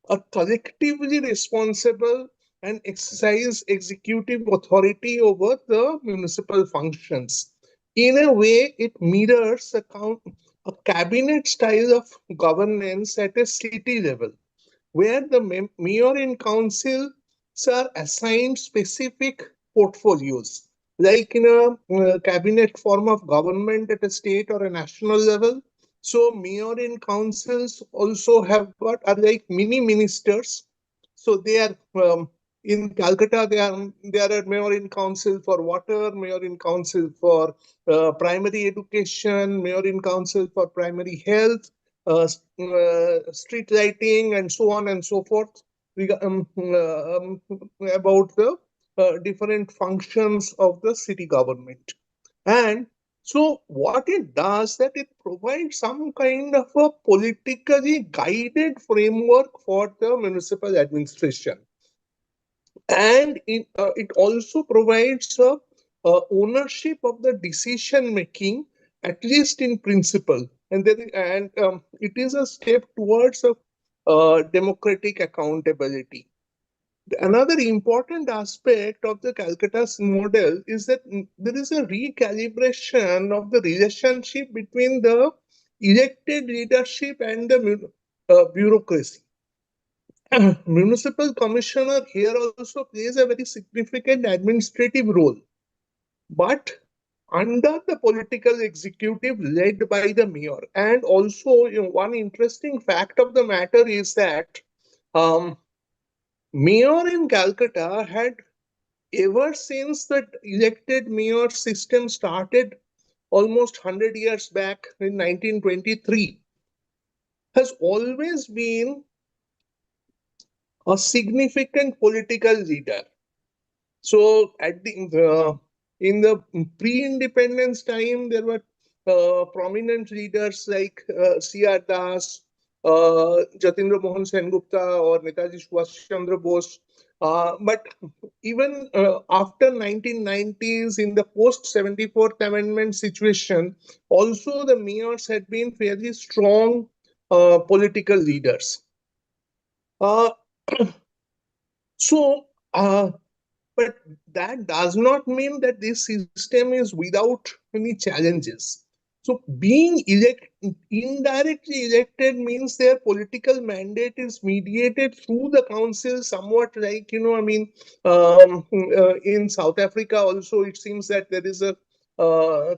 are collectively responsible and exercise executive authority over the municipal functions. In a way, it mirrors a cabinet style of governance at a city level, where the mayor and councils are assigned specific portfolios, like in a cabinet form of government at a state or a national level. So mayor and councils also have got are like mini ministers. So they are in Calcutta. They are a mayor in council for water, mayor in council for primary education, mayor in council for primary health, street lighting, and so on and so forth. About the different functions of the city government. And so what it does, that it provides some kind of a politically guided framework for the municipal administration. And it also provides ownership of the decision making, at least in principle. And it is a step towards a democratic accountability. Another important aspect of the Calcutta's model is that there is a recalibration of the relationship between the elected leadership and the bureaucracy. Municipal commissioner here also plays a very significant administrative role, but under the political executive led by the mayor. And also, one interesting fact of the matter is that um, mayor in Calcutta had, ever since the elected mayor system started almost 100 years back in 1923, has always been a significant political leader. So at in the pre-independence time, there were prominent leaders like C.R. Das, Jatindra Mohan Sengupta, or Netaji Subhash Chandra Bose. But even after 1990s, in the post 74th Amendment situation, also the mayors had been fairly strong political leaders. Uh, so, but that does not mean that this system is without any challenges. So being indirectly elected means their political mandate is mediated through the council, somewhat like, in South Africa also, it seems that there is a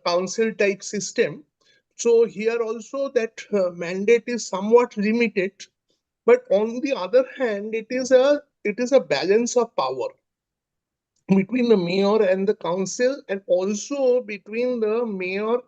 council type system. So here also that mandate is somewhat limited. But on the other hand, it is a balance of power. between the mayor and the council, and also between the mayor,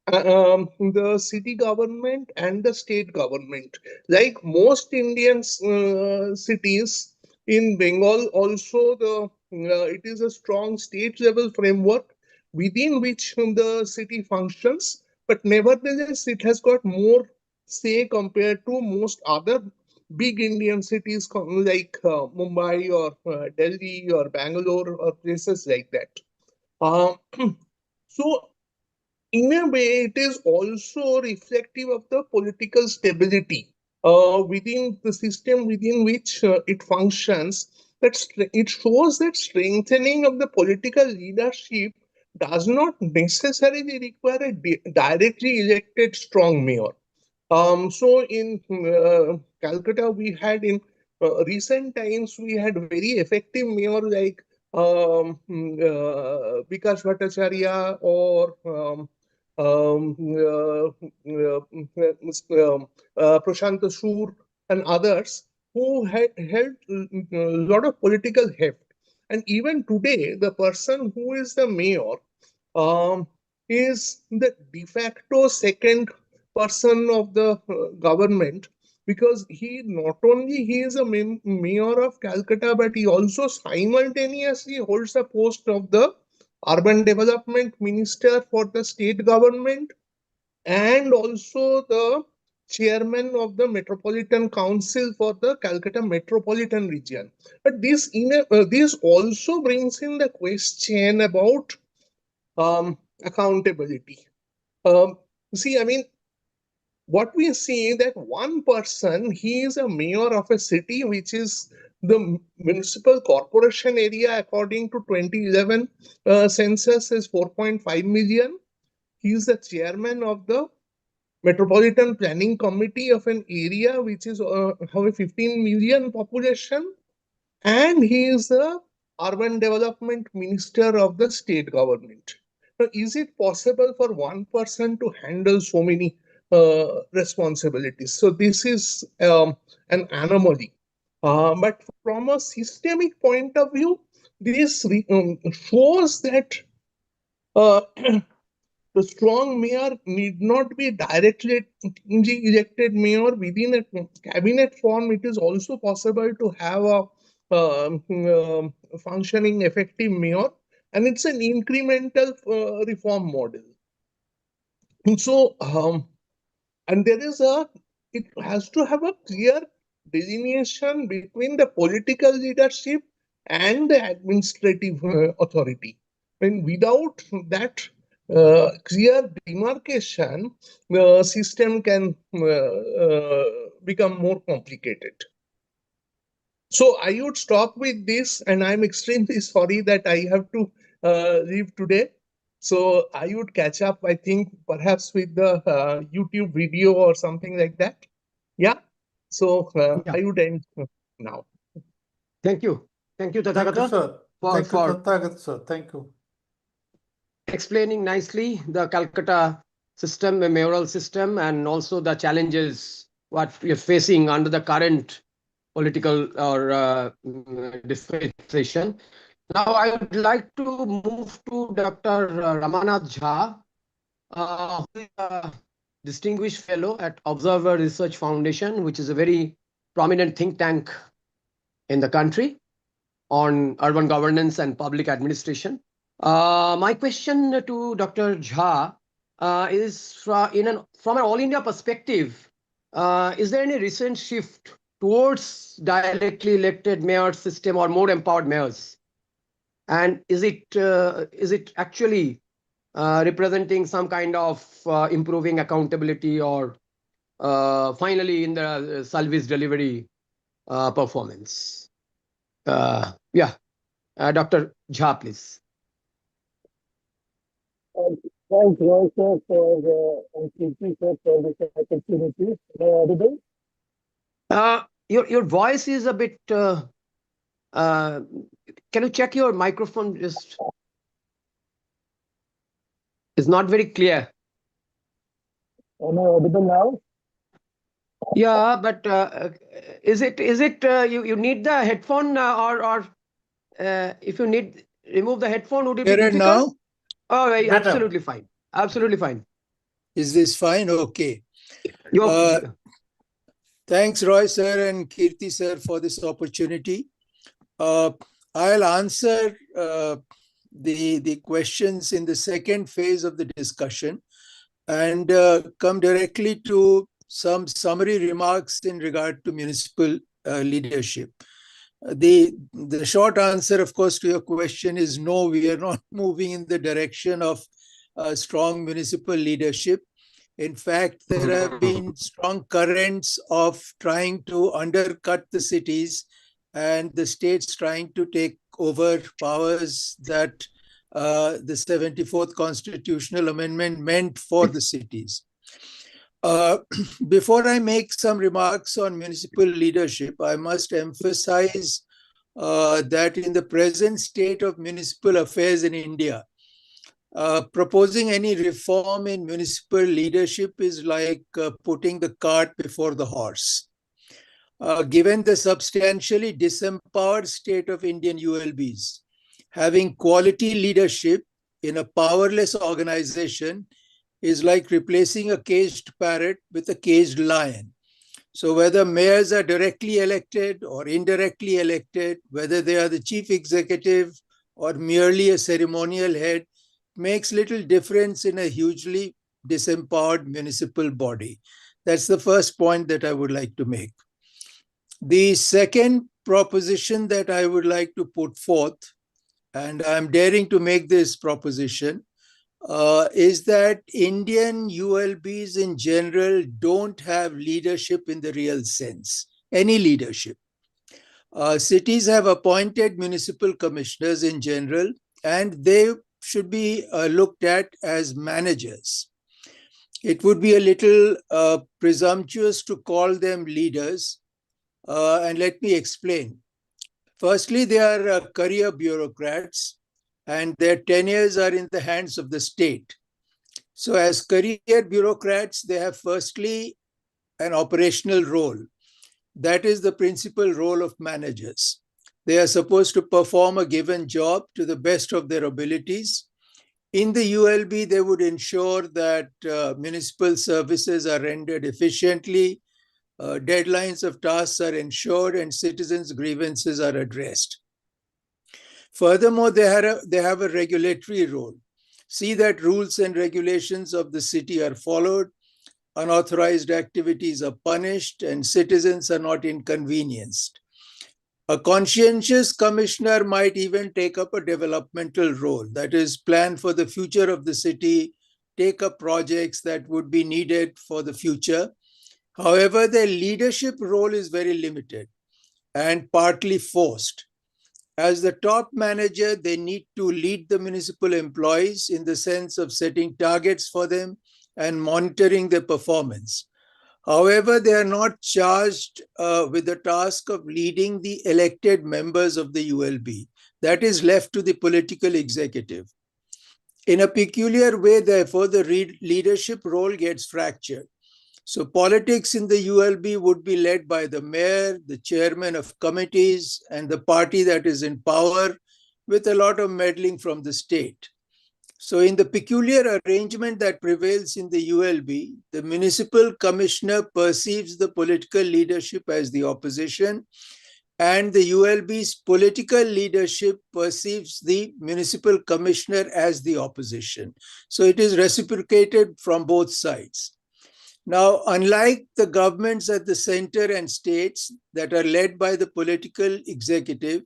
the city government and the state government. Like most Indian cities in Bengal, also it is a strong state level framework within which the city functions, but nevertheless it has got more say compared to most other big Indian cities like Mumbai or Delhi or Bangalore or places like that. Uh, so, in a way, it is also reflective of the political stability within the system within which it functions. It shows that strengthening of the political leadership does not necessarily require a directly elected strong mayor. So in Calcutta, we had in recent times we had very effective mayor like Vikas Bhattacharya or Prashant Soor and others who had held a lot of political heft. And even today, the person who is the mayor um, is the de facto second person of the government, because he not only he is a mayor of Calcutta, but he also simultaneously holds the post of the urban development minister for the state government, and also the chairman of the Metropolitan Council for the Calcutta Metropolitan Region. But this also brings in the question about accountability. See, I mean, what we see that one person, he is a mayor of a city which is the municipal corporation area according to 2011 census is 4.5 million. He is the chairman of the Metropolitan Planning Committee of an area which is have a 15 million population, and he is the urban development minister of the state government. Now, is it possible for one person to handle so many responsibilities? So this is an anomaly. But from a systemic point of view, this shows that uh, the strong mayor need not be directly elected mayor within a cabinet form. It is also possible to have a functioning effective mayor, and it's an incremental reform model. And so, and there is it has to have a clear delineation between the political leadership and the administrative authority. And without that clear demarcation, the system can become more complicated. So I would stop with this, and I'm extremely sorry that I have to leave today. So I would catch up, I think, perhaps with the YouTube video or something like that. Yeah. So Yeah. I would end now. Thank you. Thank you, Thank you, Tathagata, sir. Thank you, for Tathagata, sir. Thank you. explaining nicely the Calcutta system, the mayoral system, and also the challenges what we are facing under the current political or dispensation. Now, I would like to move to Dr. Ramanath Jha, who is a distinguished fellow at Observer Research Foundation, which is a very prominent think tank in the country on urban governance and public administration. My question to Dr. Jha is from an all India perspective. Is there any recent shift towards directly elected mayor system or more empowered mayors? And is it actually representing some kind of improving accountability or finally in the service delivery performance? Yeah, Dr. Jha, please. Thanks, Roy, sir, for this opportunity. Audible? Your voice is a bit. Can you check your microphone? Just it's not very clear. Am I audible now? Yeah, but is it you need the headphone or if you need remove the headphone? Would it be Here and difficult? now, Oh, Better. absolutely fine. Absolutely fine. is this fine? Okay. Your, Thanks, Roy sir and Kirti sir, for this opportunity. I'll answer the questions in the second phase of the discussion and come directly to some summary remarks in regard to municipal leadership. The short answer, of course, to your question is no, we are not moving in the direction of strong municipal leadership. In fact, there have been strong currents of trying to undercut the cities and the states trying to take over powers that the 74th Constitutional Amendment meant for the cities. Before I make some remarks on municipal leadership, I must emphasize that in the present state of municipal affairs in India, proposing any reform in municipal leadership is like putting the cart before the horse. Given the substantially disempowered state of Indian ULBs, having quality leadership in a powerless organization is like replacing a caged parrot with a caged lion. So whether mayors are directly elected or indirectly elected, whether they are the chief executive or merely a ceremonial head, makes little difference in a hugely disempowered municipal body. That's the first point that I would like to make. The second proposition that I would like to put forth, and I'm daring to make this proposition, is that Indian ULBs in general don't have leadership in the real sense, any leadership. Cities have appointed municipal commissioners in general, and they should be looked at as managers. It would be a little presumptuous to call them leaders, and let me explain. Firstly, they are career bureaucrats, and their tenures are in the hands of the state. So as career bureaucrats, they have firstly an operational role. That is the principal role of managers. They are supposed to perform a given job to the best of their abilities. In the ULB, they would ensure that municipal services are rendered efficiently, deadlines of tasks are ensured, and citizens' grievances are addressed. Furthermore, they have a regulatory role. See that rules and regulations of the city are followed, unauthorized activities are punished, and citizens are not inconvenienced. A conscientious commissioner might even take up a developmental role, that is, plan for the future of the city, take up projects that would be needed for the future. However, their leadership role is very limited and partly forced. As the top manager, they need to lead the municipal employees in the sense of setting targets for them and monitoring their performance. However, they are not charged with the task of leading the elected members of the ULB. That is left to the political executive. In a peculiar way, therefore, the leadership role gets fractured. So politics in the ULB would be led by the mayor, the chairman of committees, and the party that is in power, with a lot of meddling from the state. So in the peculiar arrangement that prevails in the ULB, the municipal commissioner perceives the political leadership as the opposition, and the ULB's political leadership perceives the municipal commissioner as the opposition. So it is reciprocated from both sides. Now, unlike the governments at the center and states that are led by the political executive,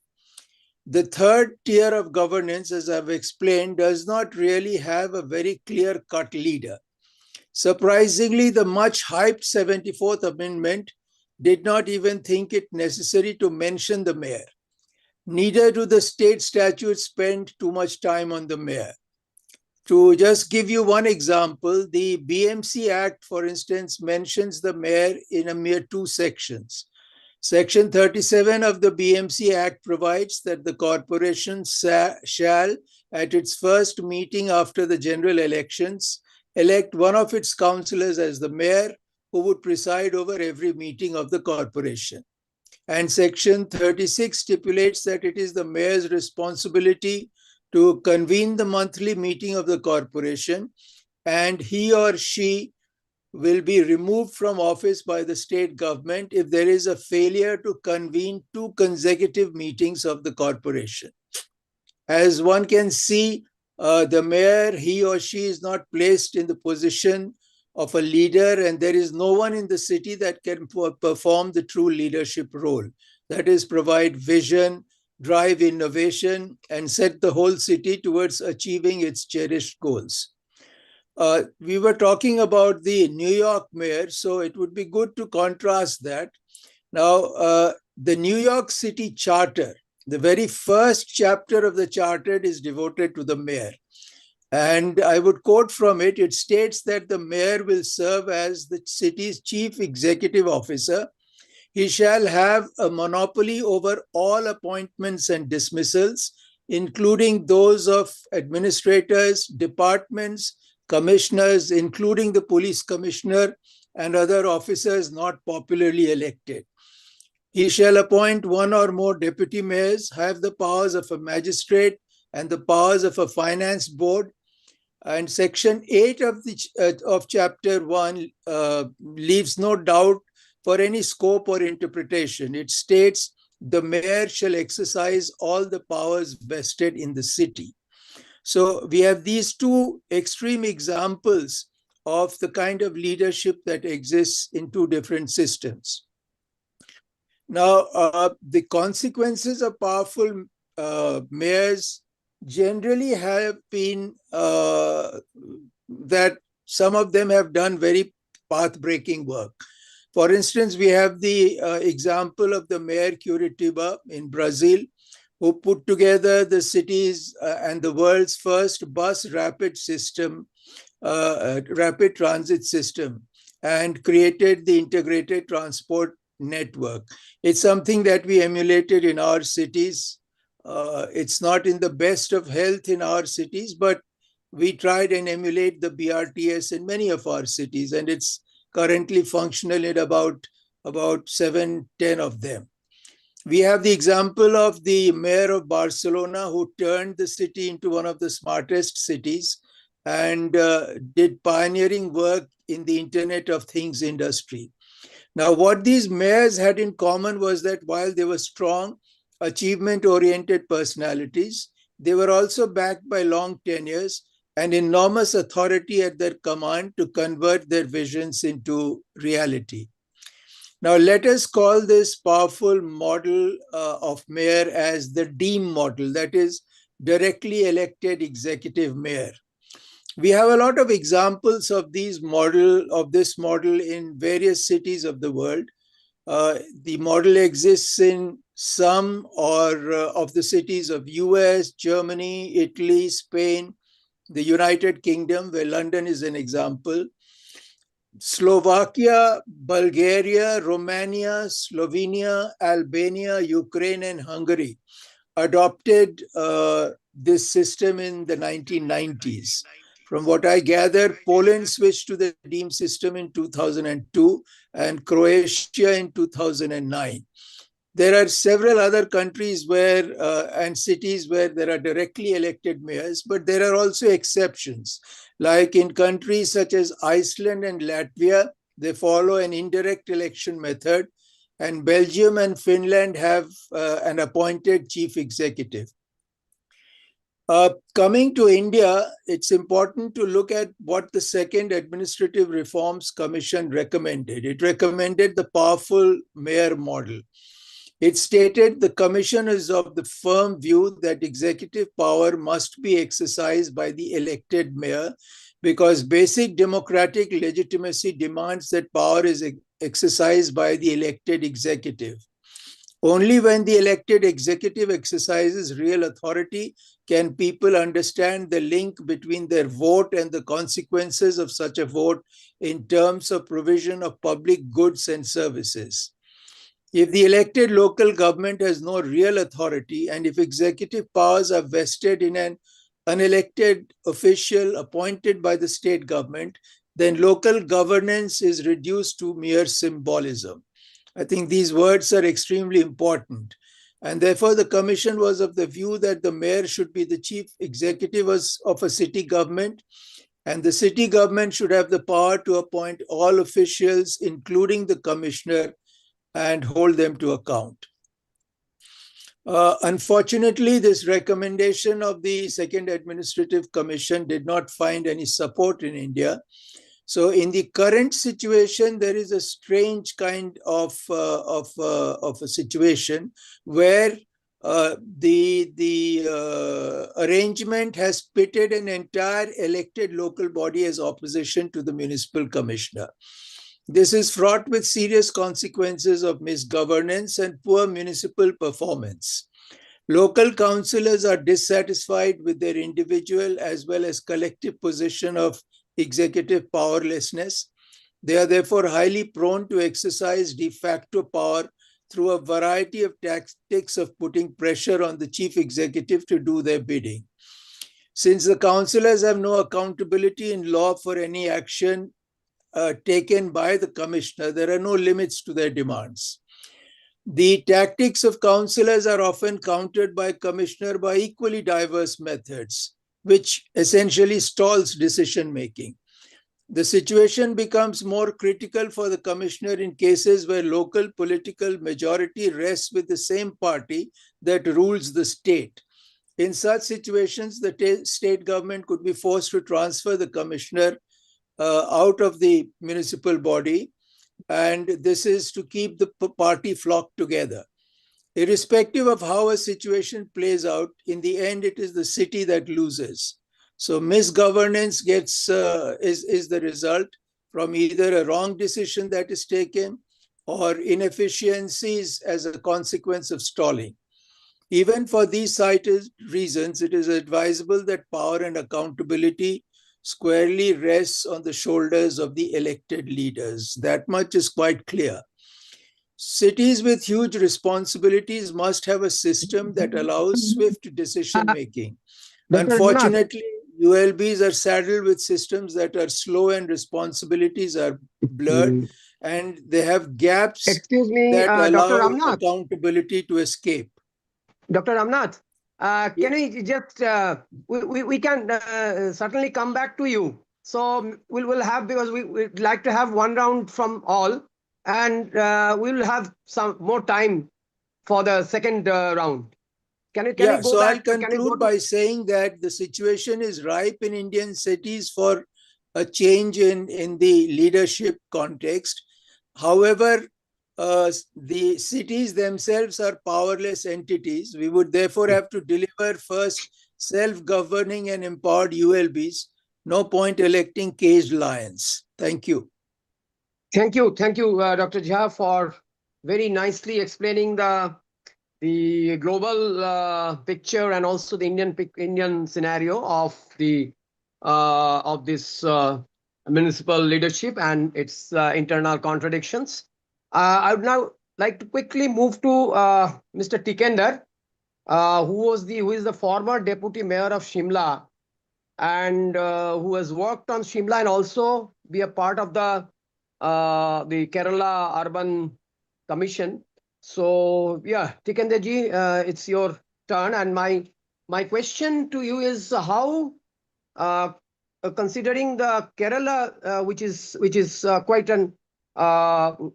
the third tier of governance, as I've explained, does not really have a very clear-cut leader. Surprisingly, the much hyped 74th Amendment did not even think it necessary to mention the mayor. Neither do the state statutes spend too much time on the mayor. To just give you one example, the BMC Act, for instance, mentions the mayor in a mere 2 sections. Section 37 of the BMC Act provides that the corporation shall, at its first meeting after the general elections, elect one of its councillors as the mayor, who would preside over every meeting of the corporation. And Section 36 stipulates that it is the mayor's responsibility to convene the monthly meeting of the corporation, and he or she will be removed from office by the state government if there is a failure to convene 2 consecutive meetings of the corporation. As one can see, the mayor, he or she is not placed in the position of a leader, and there is no one in the city that can perform the true leadership role. That is, provide vision, drive innovation, and set the whole city towards achieving its cherished goals. We were talking about the New York mayor, so it would be good to contrast that. Now, the New York City Charter, the very first chapter of the charter is devoted to the mayor. And I would quote from it. It states that the mayor will serve as the city's chief executive officer. He shall have a monopoly over all appointments and dismissals, including those of administrators, departments, commissioners, including the police commissioner and other officers not popularly elected. He shall appoint 1 or more deputy mayors, have the powers of a magistrate and the powers of a finance board. And Section 8 of Chapter 1 leaves no doubt for any scope or interpretation. It states the mayor shall exercise all the powers vested in the city. So we have these 2 extreme examples of the kind of leadership that exists in 2 different systems. Now, the consequences of powerful mayors generally have been that some of them have done very path-breaking work. For instance, we have the example of the Mayor Curitiba in Brazil, who put together the city's and the world's first bus rapid transit system, and created the integrated transport network. It's something that we emulated in our cities. It's not in the best of health in our cities, but we tried and emulate the BRTS in many of our cities, and it's currently functional in about 7-10 of them. We have the example of the mayor of Barcelona, who turned the city into one of the smartest cities and did pioneering work in the Internet of Things industry. Now, what these mayors had in common was that while they were strong, achievement-oriented personalities, they were also backed by long tenures and enormous authority at their command to convert their visions into reality. Now, let us call this powerful model of mayor as the DEAM model, that is, directly elected executive mayor. We have a lot of examples of this model in various cities of the world. The model exists in some of the cities of US, Germany, Italy, Spain, the United Kingdom, where London is an example. Slovakia, Bulgaria, Romania, Slovenia, Albania, Ukraine, and Hungary adopted this system in the 1990s. From what I gather, Poland switched to the DEAM system in 2002 and Croatia in 2009. There are several other countries and cities where there are directly elected mayors, but there are also exceptions. Like in countries such as Iceland and Latvia, they follow an indirect election method, and Belgium and Finland have an appointed chief executive. Coming to India, it's important to look at what the Second Administrative Reforms Commission recommended. It recommended the powerful mayor model. It stated the commission is of the firm view that executive power must be exercised by the elected mayor because basic democratic legitimacy demands that power is exercised by the elected executive. Only when the elected executive exercises real authority can people understand the link between their vote and the consequences of such a vote in terms of provision of public goods and services. If the elected local government has no real authority, and if executive powers are vested in an unelected official appointed by the state government, then local governance is reduced to mere symbolism. I think these words are extremely important. And therefore, the commission was of the view that the mayor should be the chief executive of a city government, and the city government should have the power to appoint all officials, including the commissioner, and hold them to account. Unfortunately, this recommendation of the Second Administrative Commission did not find any support in India. So in the current situation, there is a strange kind of a situation where the arrangement has pitted an entire elected local body as opposition to the municipal commissioner. This is fraught with serious consequences of misgovernance and poor municipal performance. Local councillors are dissatisfied with their individual as well as collective position of executive powerlessness. They are therefore highly prone to exercise de facto power through a variety of tactics of putting pressure on the chief executive to do their bidding. Since the councillors have no accountability in law for any action taken by the commissioner, there are no limits to their demands. The tactics of councillors are often countered by commissioner by equally diverse methods, which essentially stalls decision making. The situation becomes more critical for the commissioner in cases where local political majority rests with the same party that rules the state. In such situations, the state government could be forced to transfer the commissioner out of the municipal body, and this is to keep the party flock together. Irrespective of how a situation plays out, in the end, it is the city that loses. So misgovernance is the result from either a wrong decision that is taken or inefficiencies as a consequence of stalling. Even for these cited reasons, it is advisable that power and accountability squarely rests on the shoulders of the elected leaders. That much is quite clear. Cities with huge responsibilities must have a system that allows swift decision making. Unfortunately, ULBs are saddled with systems that are slow and responsibilities are blurred, and they have gaps that allow accountability to escape. Dr. Ramnath, can we just, we can certainly come back to you. So we'll have, because we'd like to have one round from all, and we'll have some more time for the second round. Can you go so back? I'll conclude by saying that the situation is ripe in Indian cities for a change in the leadership context. However, the cities themselves are powerless entities. We would therefore have to deliver first self-governing and empowered ULBs. No point electing caged lions. Thank you. Thank you, Dr. Jha, for very nicely explaining the global picture and also the Indian scenario of this municipal leadership and its internal contradictions. I would now like to quickly move to Mr. Tikender, who is the former deputy mayor of Shimla, and who has worked on Shimla and also be a part of the Kerala Urban Commission. So yeah, Tikender ji, it's your turn, and my question to you is how, considering the Kerala, which is quite an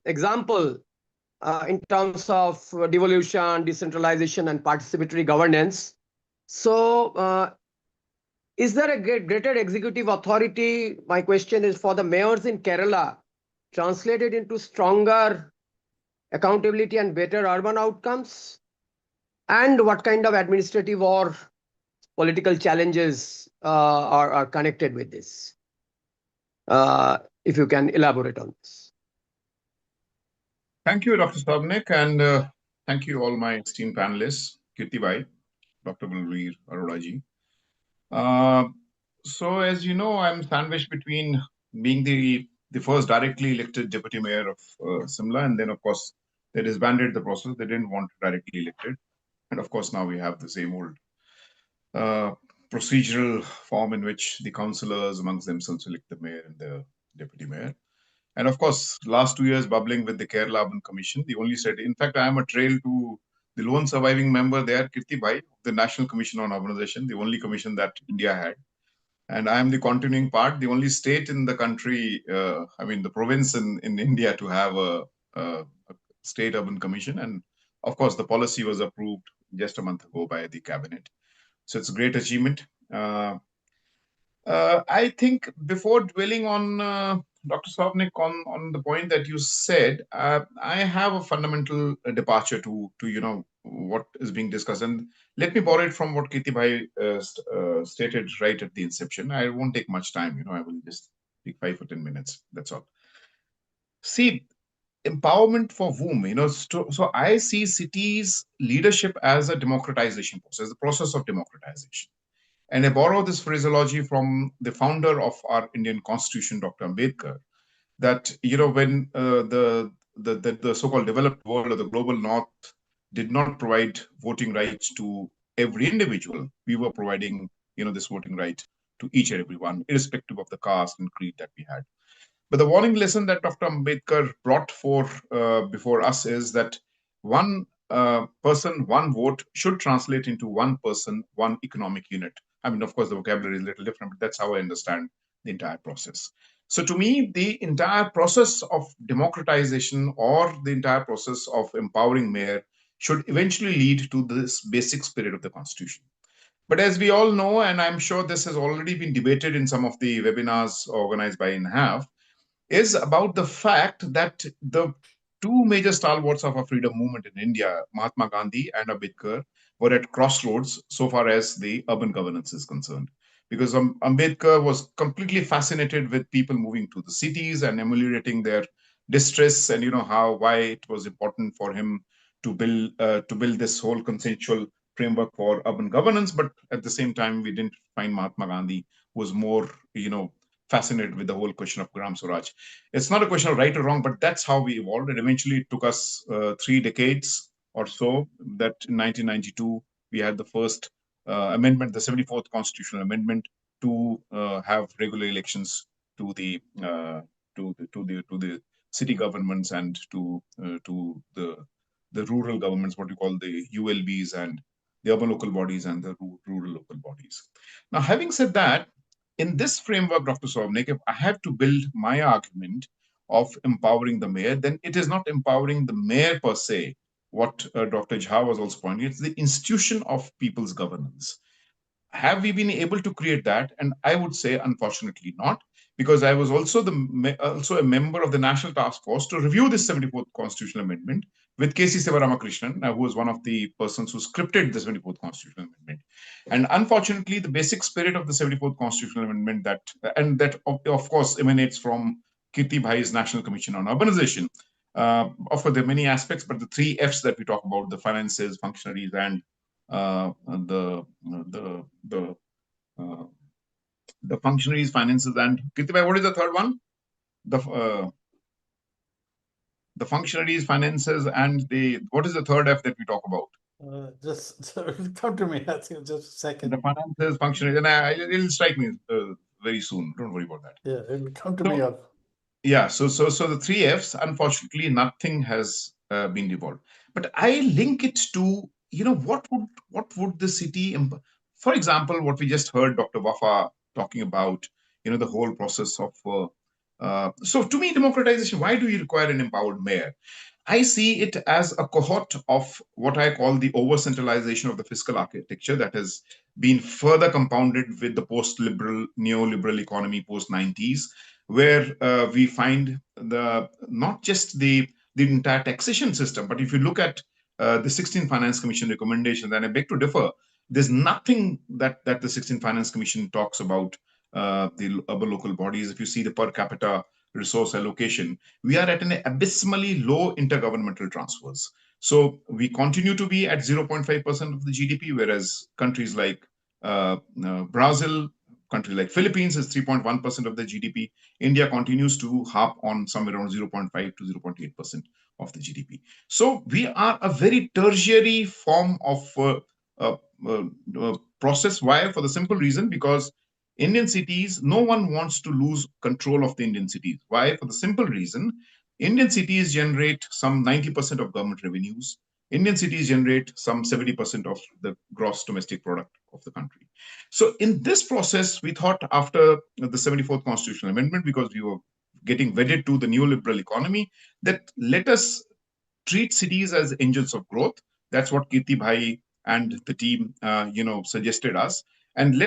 example in terms of devolution, decentralization, and participatory governance. So is there a greater executive authority? My question is for the mayors in Kerala, translated into stronger accountability and better urban outcomes? And what kind of administrative or political challenges are connected with this? If you can elaborate on this. Thank you, Dr. Souvanic, and thank you all my esteemed panelists, Kirti Bhai, Dr. Balveer Arora ji. So as you know, I'm sandwiched between being the first directly elected deputy mayor of Simla, and then of course they disbanded the process. They didn't want directly elected. And of course now we have the same old procedural form in which the councillors amongst themselves elect the mayor and the deputy mayor. And of course, last 2 years bubbling with the Kerala Urban Commission, the only said, in fact, I am a trail to the lone surviving member there, Kirti Bhai, the National Commission on Urbanization, the only commission that India had. And I am the continuing part, the only state in the country, the province in India to have a state urban commission. And of course, the policy was approved just a month ago by the cabinet. So it's a great achievement. I think before dwelling on Dr. Souvanic on the point that you said, I have a fundamental departure to what is being discussed, and let me borrow it from what Kirti Bhai stated right at the inception. I won't take much time. I will just take 5 or 10 minutes. That's all. See, empowerment for whom? So I see cities leadership as a democratization process, the process of democratization. And I borrow this phraseology from the founder of our Indian Constitution, Dr. Ambedkar, that when the so-called developed world or the global north did not provide voting rights to every individual, we were providing this voting right to each and every one, irrespective of the caste and creed that we had. But the warning lesson that Dr. Ambedkar brought before us is that one person, one vote should translate into one person, one economic unit. I mean, of course, the vocabulary is a little different, but that's how I understand the entire process. So to me, the entire process of democratization or the entire process of empowering mayor should eventually lead to this basic spirit of the Constitution. But as we all know, and I'm sure this has already been debated in some of the webinars organized by INHAF, is about the fact that the two major stalwarts of our freedom movement in India, Mahatma Gandhi and Ambedkar, were at crossroads so far as the urban governance is concerned. Because Ambedkar was completely fascinated with people moving to the cities and ameliorating their distress, and why it was important for him to build this whole consensual framework for urban governance. But at the same time, we didn't find Mahatma Gandhi was more fascinated with the whole question of Gram Swaraj. It's not a question of right or wrong, but that's how we evolved. And eventually it took us 3 decades or so that in 1992, we had the first amendment, the 74th constitutional amendment, to have regular elections to the city governments and to the rural governments, what we call the ULBs, and the urban local bodies and the rural local bodies. Now, having said that, in this framework, Dr. Souvanic, if I have to build my argument of empowering the mayor, then it is not empowering the mayor per se, what Dr. Jha was also pointing, it's the institution of people's governance. Have we been able to create that? And I would say, unfortunately, not, because I was also a member of the National Task Force to review this 74th Constitutional Amendment with K.C. Sivaramakrishnan, who was one of the persons who scripted the 74th Constitutional Amendment. And unfortunately, the basic spirit of the 74th Constitutional Amendment that of course emanates from Kirti Bhai's National Commission on Urbanization. Of course, there are many aspects, but the 3 Fs that we talk about, the finances, functionaries, and the functionaries, finances, and Kirti Bhai, what is the third one? The functionaries, finances, and what is the third F that we talk about? Just come to me. I think just a second. The finances, functionaries, and it'll strike me very soon. Don't worry about that. Yeah, it'll come to me up. Yeah. So the 3 Fs, unfortunately, nothing has been devolved. But I link it to what would the city, for example, what we just heard Dr. Wafa talking about, the whole process of. So to me, democratization. Why do you require an empowered mayor? I see it as a cohort of what I call the over-centralization of the fiscal architecture that has been further compounded with the post-liberal, neoliberal economy post-90s, where we find not just the entire taxation system, but if you look at the 16th Finance Commission recommendations, and I beg to differ, there's nothing that the 16th Finance Commission talks about the urban local bodies. If you see the per capita resource allocation, we are at an abysmally low intergovernmental transfers. So we continue to be at 0.5% of the GDP, whereas countries like Brazil, country like Philippines is 3.1% of the GDP. India continues to harp on somewhere around 0.5 to 0.8% of the GDP. So we are a very tertiary form of process. Why? For the simple reason, because Indian cities, no one wants to lose control of the Indian cities. Why? For the simple reason, Indian cities generate some 90% of government revenues. Indian cities generate some 70% of the gross domestic product of the country. So in this process, we thought after the 74th Constitutional Amendment, because we were getting wedded to the neoliberal economy, that let us treat cities as engines of growth. That's what Kirti Bhai and the team, suggested us. And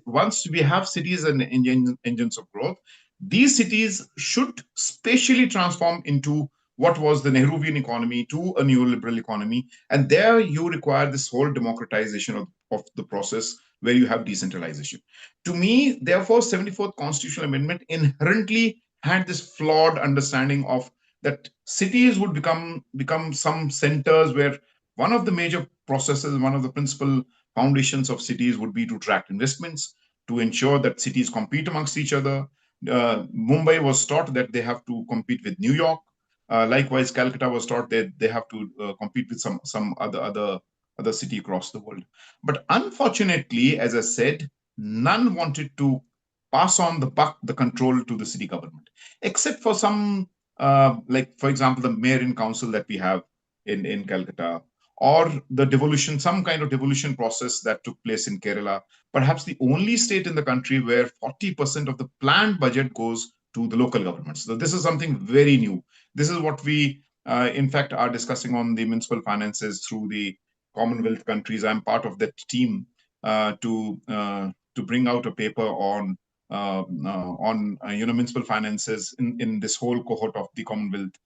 once we have cities and engines of growth, these cities should spatially transform into what was the Nehruvian economy to a neoliberal economy. And there you require this whole democratization of the process where you have decentralization. To me, therefore, 74th Constitutional Amendment inherently had this flawed understanding of that cities would become some centers where one of the major processes, one of the principal foundations of cities would be to attract investments, to ensure that cities compete amongst each other. Mumbai was taught that they have to compete with New York. Likewise, Calcutta was taught that they have to compete with some other city across the world. But unfortunately, as I said, none wanted to pass on the control to the city government, except for some, like, for example, the mayor and council that we have in Calcutta, or the devolution, some kind of devolution process that took place in Kerala. Perhaps the only state in the country where 40% of the planned budget goes to the local governments. So this is something very new. This is what we, in fact, are discussing on the municipal finances through the Commonwealth countries. I'm part of that team to bring out a paper on municipal finances in this whole cohort of the Commonwealth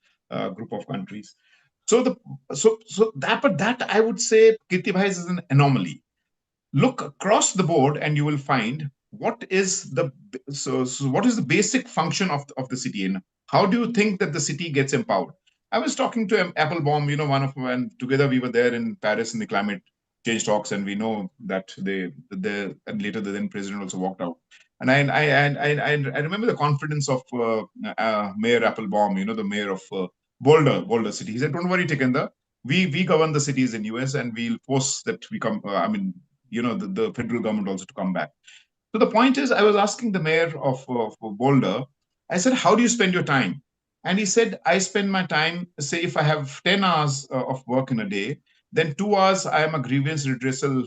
group of countries. So that I would say Kirti Bhai is an anomaly. Look across the board and you will find what is the basic function of the city, and how do you think that the city gets empowered? I was talking to Applebaum, when together we were there in Paris in the climate change talks, and we know that and later the then president also walked out. And I remember the confidence of Mayor Applebaum, the mayor of Boulder City. He said, "Don't worry, Tikender. We govern the cities in US, and we'll force that we come. The federal government also to come back." So the point is, I was asking the mayor of Boulder, I said, "How do you spend your time?" And he said, "I spend my time, say, if I have 10 hours of work in a day, then 2 hours I am a grievance redressal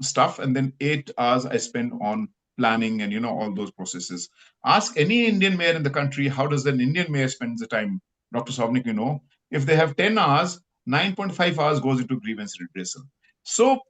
stuff, and then 8 hours I spend on planning and, all those processes." Ask any Indian mayor in the country, how does an Indian mayor spend the time? Dr. Souvanic, if they have 10 hours, 9.5 hours goes into grievance redressal. So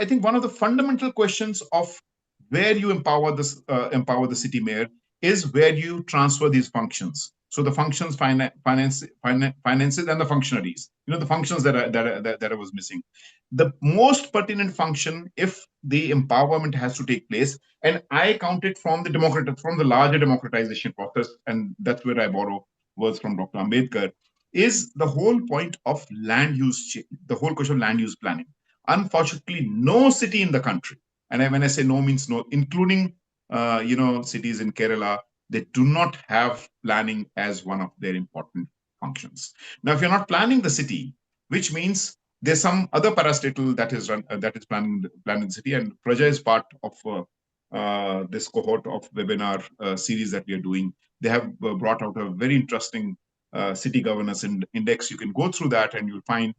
I think one of the fundamental questions of where you empower the city mayor is where you transfer these functions. So the functions, finances, and the functionaries. The functions that I was missing. The most pertinent function, if the empowerment has to take place, and I count it from the larger democratization process, and that's where I borrow words from Dr. Ambedkar, is the whole point of land use, the whole question of land use planning. Unfortunately, no city in the country, and when I say no, means no, including cities in Kerala, they do not have planning as one of their important functions. Now, if you're not planning the city, which means there's some other parastatal that is planning the city, and Praja is part of this cohort of webinar series that we are doing. They have brought out a very interesting city governance index. You can go through that and you'll find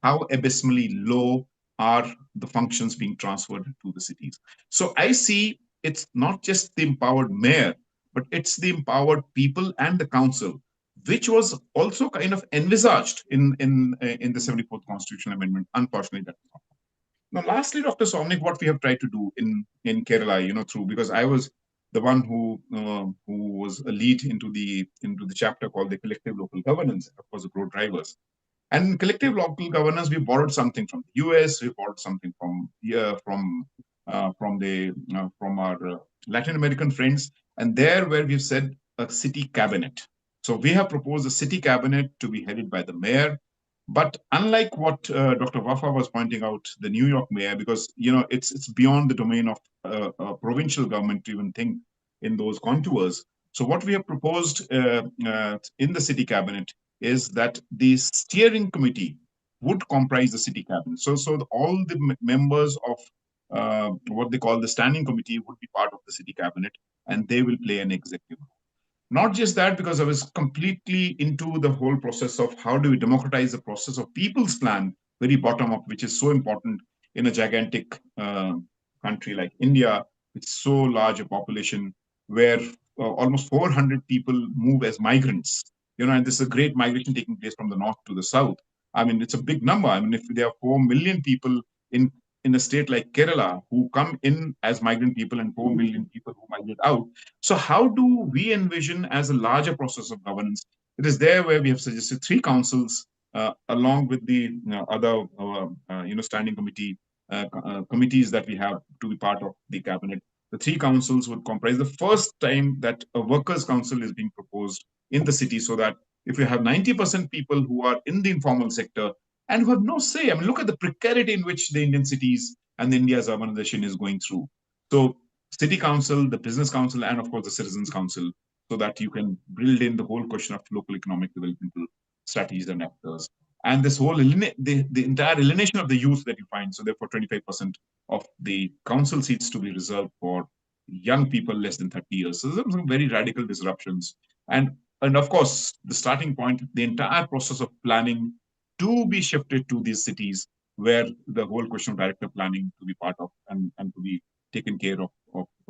how abysmally low are the functions being transferred to the cities. So I see it's not just the empowered mayor, but it's the empowered people and the council, which was also kind of envisaged in the 74th Constitutional Amendment. Unfortunately, that's not. Now, lastly, Dr. Souvanic, what we have tried to do in Kerala, because I was the one who was a lead into the chapter called the collective local governance, of course, the growth drivers. And in collective local governance, we borrowed something from the US, we borrowed something from our Latin American friends, and there where we've said a city cabinet. So we have proposed a city cabinet to be headed by the mayor. But unlike what Dr. Wafa was pointing out, the New York mayor, because it's beyond the domain of a provincial government to even think in those contours. So what we have proposed in the city cabinet is that the steering committee would comprise the city cabinet. So all the members of what they call the standing committee would be part of the city cabinet, and they will play an executive role. Not just that, because I was completely into the whole process of how do we democratize the process of people's plan, very bottom up, which is so important in a gigantic country like India, with so large a population, where almost 400 people move as migrants. And this is a great migration taking place from the north to the south. I mean, it's a big number. I mean, if there are 4 million people in a state like Kerala who come in as migrant people and 4 million people who migrate out. So how do we envision as a larger process of governance? It is there where we have suggested 3 councils along with the other standing committees that we have to be part of the cabinet. The 3 councils would comprise the first time that a workers' council is being proposed in the city, so that if you have 90% people who are in the informal sector and who have no say. I mean, look at the precarity in which the Indian cities and India's urbanization is going through. So city council, the business council, and of course the citizens council, so that you can build in the whole question of local economic developmental strategies and actors. And this whole, the entire alienation of the youth that you find. So therefore 25% of the council seats to be reserved for young people less than 30 years. So there's some very radical disruptions. And of course, the starting point, the entire process of planning to be shifted to these cities, where the whole question of director planning to be part of and to be taken care of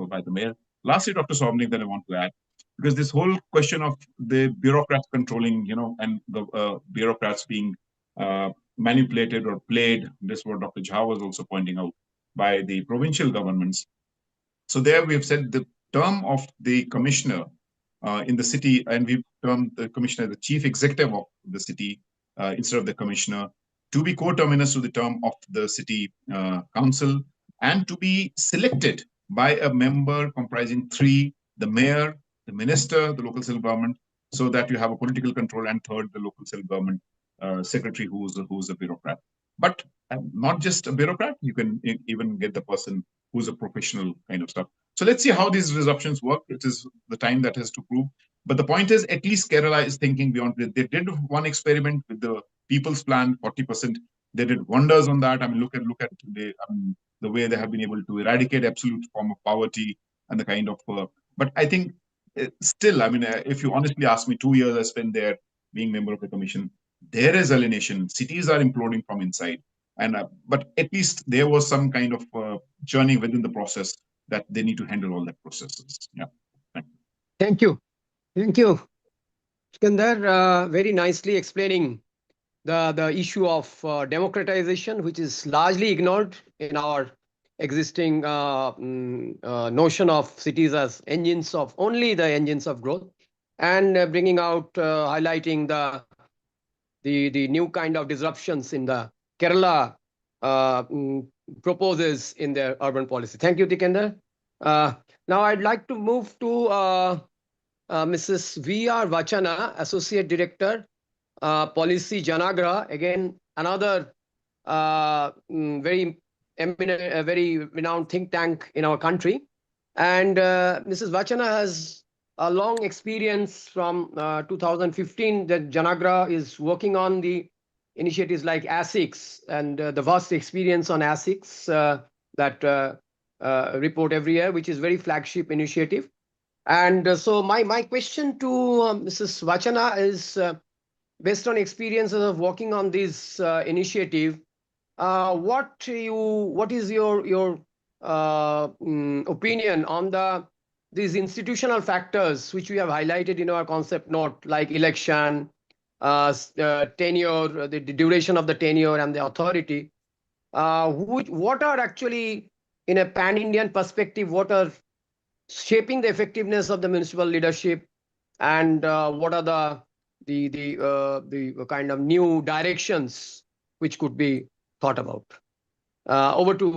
by the mayor. Lastly, Dr. Souvanic, that I want to add, because this whole question of the bureaucrats controlling, and the bureaucrats being manipulated or played, this is what Dr. Jha was also pointing out, by the provincial governments. So there we have said the term of the commissioner in the city, and we've termed the commissioner the chief executive of the city instead of the commissioner, to be co-terminus to the term of the city council, and to be selected by a member comprising 3, the mayor, the minister, the local self-government, so that you have a political control, and third, the local self-government secretary, who's a bureaucrat. But not just a bureaucrat, you can even get the person who's a professional kind of stuff. So let's see how these disruptions work. It is the time that has to prove. But the point is, at least Kerala is thinking beyond it. They did one experiment with the People's Plan, 40%. They did wonders on that. I mean, look at the way they have been able to eradicate absolute form of poverty and the kind of. But I think still, I mean, if you honestly ask me, 2 years I spent there being member of the commission, there is alienation. Cities are imploding from inside. And but at least there was some kind of journey within the process that they need to handle all that processes. Yeah. Thank you. Thank you, Tikender, very nicely explaining the issue of democratization, which is largely ignored in our existing notion of cities as only the engines of growth, and bringing out, highlighting the new kind of disruptions in the Kerala proposes in their urban policy. Thank you, Tikender. Now I'd like to move to Mrs. R Vachana, Associate Director, Policy Janagra, again, another very eminent, very renowned think tank in our country. And Mrs. Vachana has a long experience from 2015 that Janagra is working on the initiatives like ASICs, and the vast experience on ASICs that report every year, which is very flagship initiative. And so my question to Mrs. Vachana is, based on experiences of working on this initiative, what is your opinion on these institutional factors which we have highlighted in our concept note, like election, tenure, the duration of the tenure, and the authority? What are actually, in a pan-Indian perspective, what are shaping the effectiveness of the municipal leadership, and what are the kind of new directions which could be thought about? Over to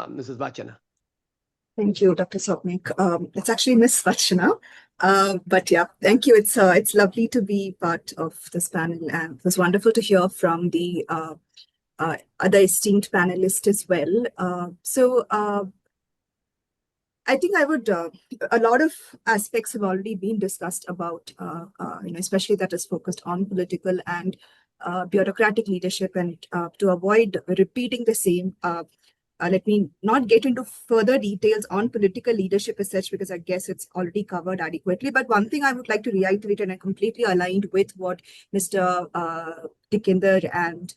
Mrs. Vachana. Thank you, Dr. Souvanic. It's actually Miss Vachana. But yeah, thank you. It's lovely to be part of this panel, and it was wonderful to hear from the other esteemed panelists as well. I think I would, a lot of aspects have already been discussed about, especially that is focused on political and bureaucratic leadership, and to avoid repeating the same, let me not get into further details on political leadership as such, because I guess it's already covered adequately. But one thing I would like to reiterate, and I'm completely aligned with what Mr. Tikender and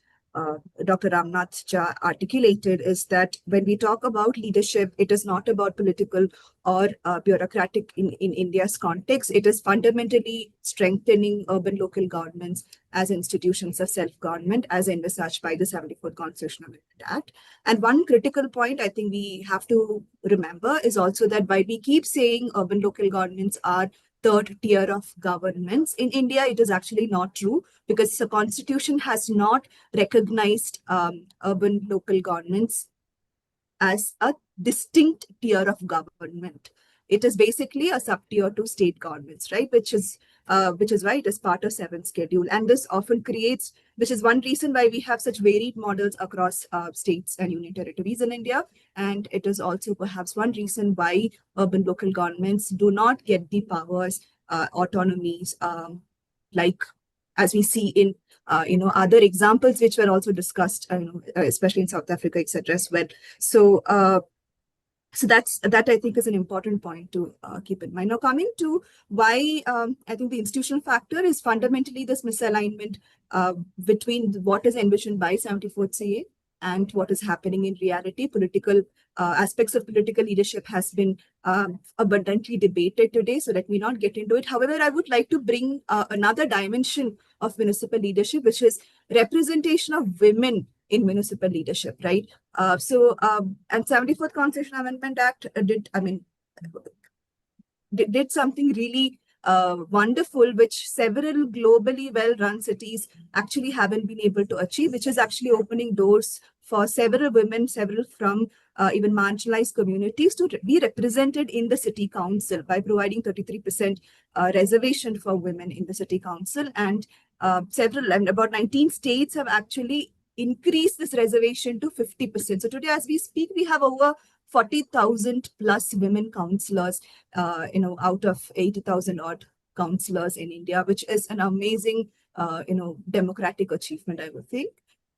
Dr. Ramanath Jha articulated, is that when we talk about leadership, it is not about political or bureaucratic in India's context. It is fundamentally strengthening urban local governments as institutions of self-government as envisaged by the 74th Constitutional Amendment Act. And one critical point I think we have to remember is also that while we keep saying urban local governments are third tier of governments, in India, it is actually not true, because the Constitution has not recognized urban local governments as a distinct tier of government. It is basically a sub-tier to state governments, right? Which is why it is part of 7th schedule. And this often creates, which is one reason why we have such varied models across states and union territories in India. And it is also perhaps one reason why urban local governments do not get the powers, autonomies, like as we see in other examples which were also discussed, especially in South Africa, etc. as well. So that I think is an important point to keep in mind. Now, coming to why I think the institutional factor is fundamentally this misalignment between what is envisioned by 74th CA and what is happening in reality. Political aspects of political leadership has been abundantly debated today, so let me not get into it. However, I would like to bring another dimension of municipal leadership, which is representation of women in municipal leadership, right? And 74th Constitutional Amendment Act did something really wonderful, which several globally well-run cities actually haven't been able to achieve, which is actually opening doors for several women, several from even marginalized communities to be represented in the city council by providing 33% reservation for women in the city council. And about 19 states have actually increased this reservation to 50%. So today, as we speak, we have over 40,000 plus women councillors, out of 80,000 odd councillors in India, which is an amazing, democratic achievement, I would think.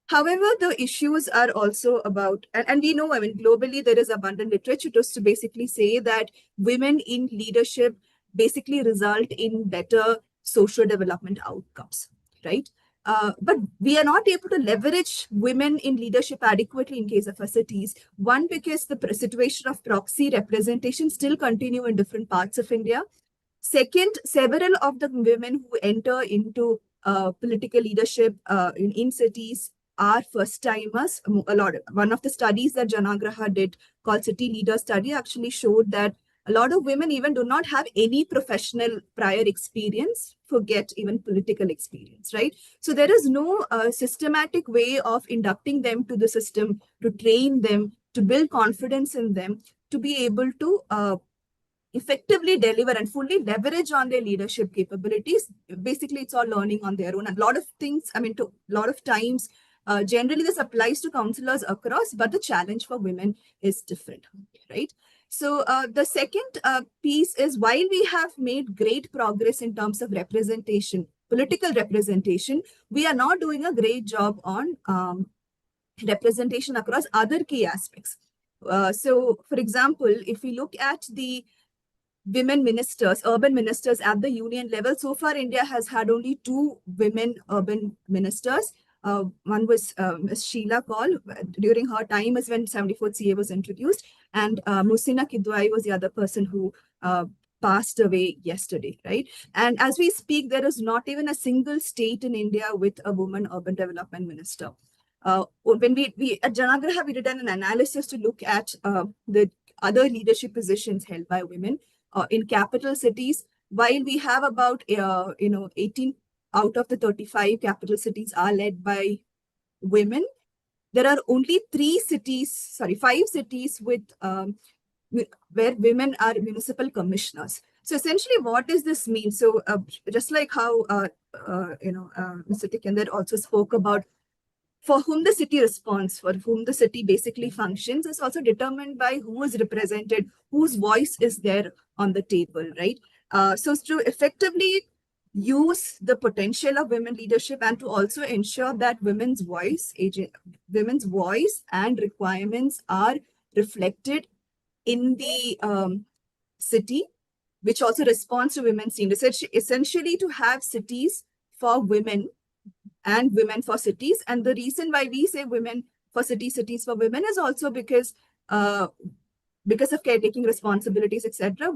However, the issues are also about, and we know, globally there is abundant literature to basically say that women in leadership basically result in better social development outcomes, right? But we are not able to leverage women in leadership adequately in case of our cities. One, because the situation of proxy representation still continue in different parts of India. Second, several of the women who enter into political leadership in cities are first-timers. One of the studies that Janagraha did, called City Leader Study, actually showed that a lot of women even do not have any professional prior experience, forget even political experience, right? So there is no systematic way of inducting them to the system, to train them, to build confidence in them, to be able to effectively deliver and fully leverage on their leadership capabilities. Basically, it's all learning on their own. And a lot of things, a lot of times, generally this applies to councillors across, but the challenge for women is different, right? So the second piece is, while we have made great progress in terms of representation, political representation, we are not doing a great job on representation across other key aspects. So, for example, if we look at the women ministers, urban ministers at the union level, so far India has had only 2 women urban ministers. One was Ms. Sheila Kaul. During her time is when 74th CA was introduced, and Musina Kidwai was the other person who passed away yesterday, right? And as we speak, there is not even a single state in India with a woman urban development minister. When we at Janagraha, we did an analysis to look at the other leadership positions held by women in capital cities. While we have about 18 out of the 35 capital cities are led by women, there are only 5 cities with where women are municipal commissioners. So essentially, what does this mean? So just like how Mr. Tikender also spoke about, for whom the city responds, for whom the city basically functions, is also determined by who is represented, whose voice is there on the table, right? So to effectively use the potential of women leadership and to also ensure that women's voice and requirements are reflected in the city, which also responds to women's needs. Essentially, to have cities for women and women for cities. And the reason why we say women for cities, cities for women is also because of caretaking responsibilities, etc.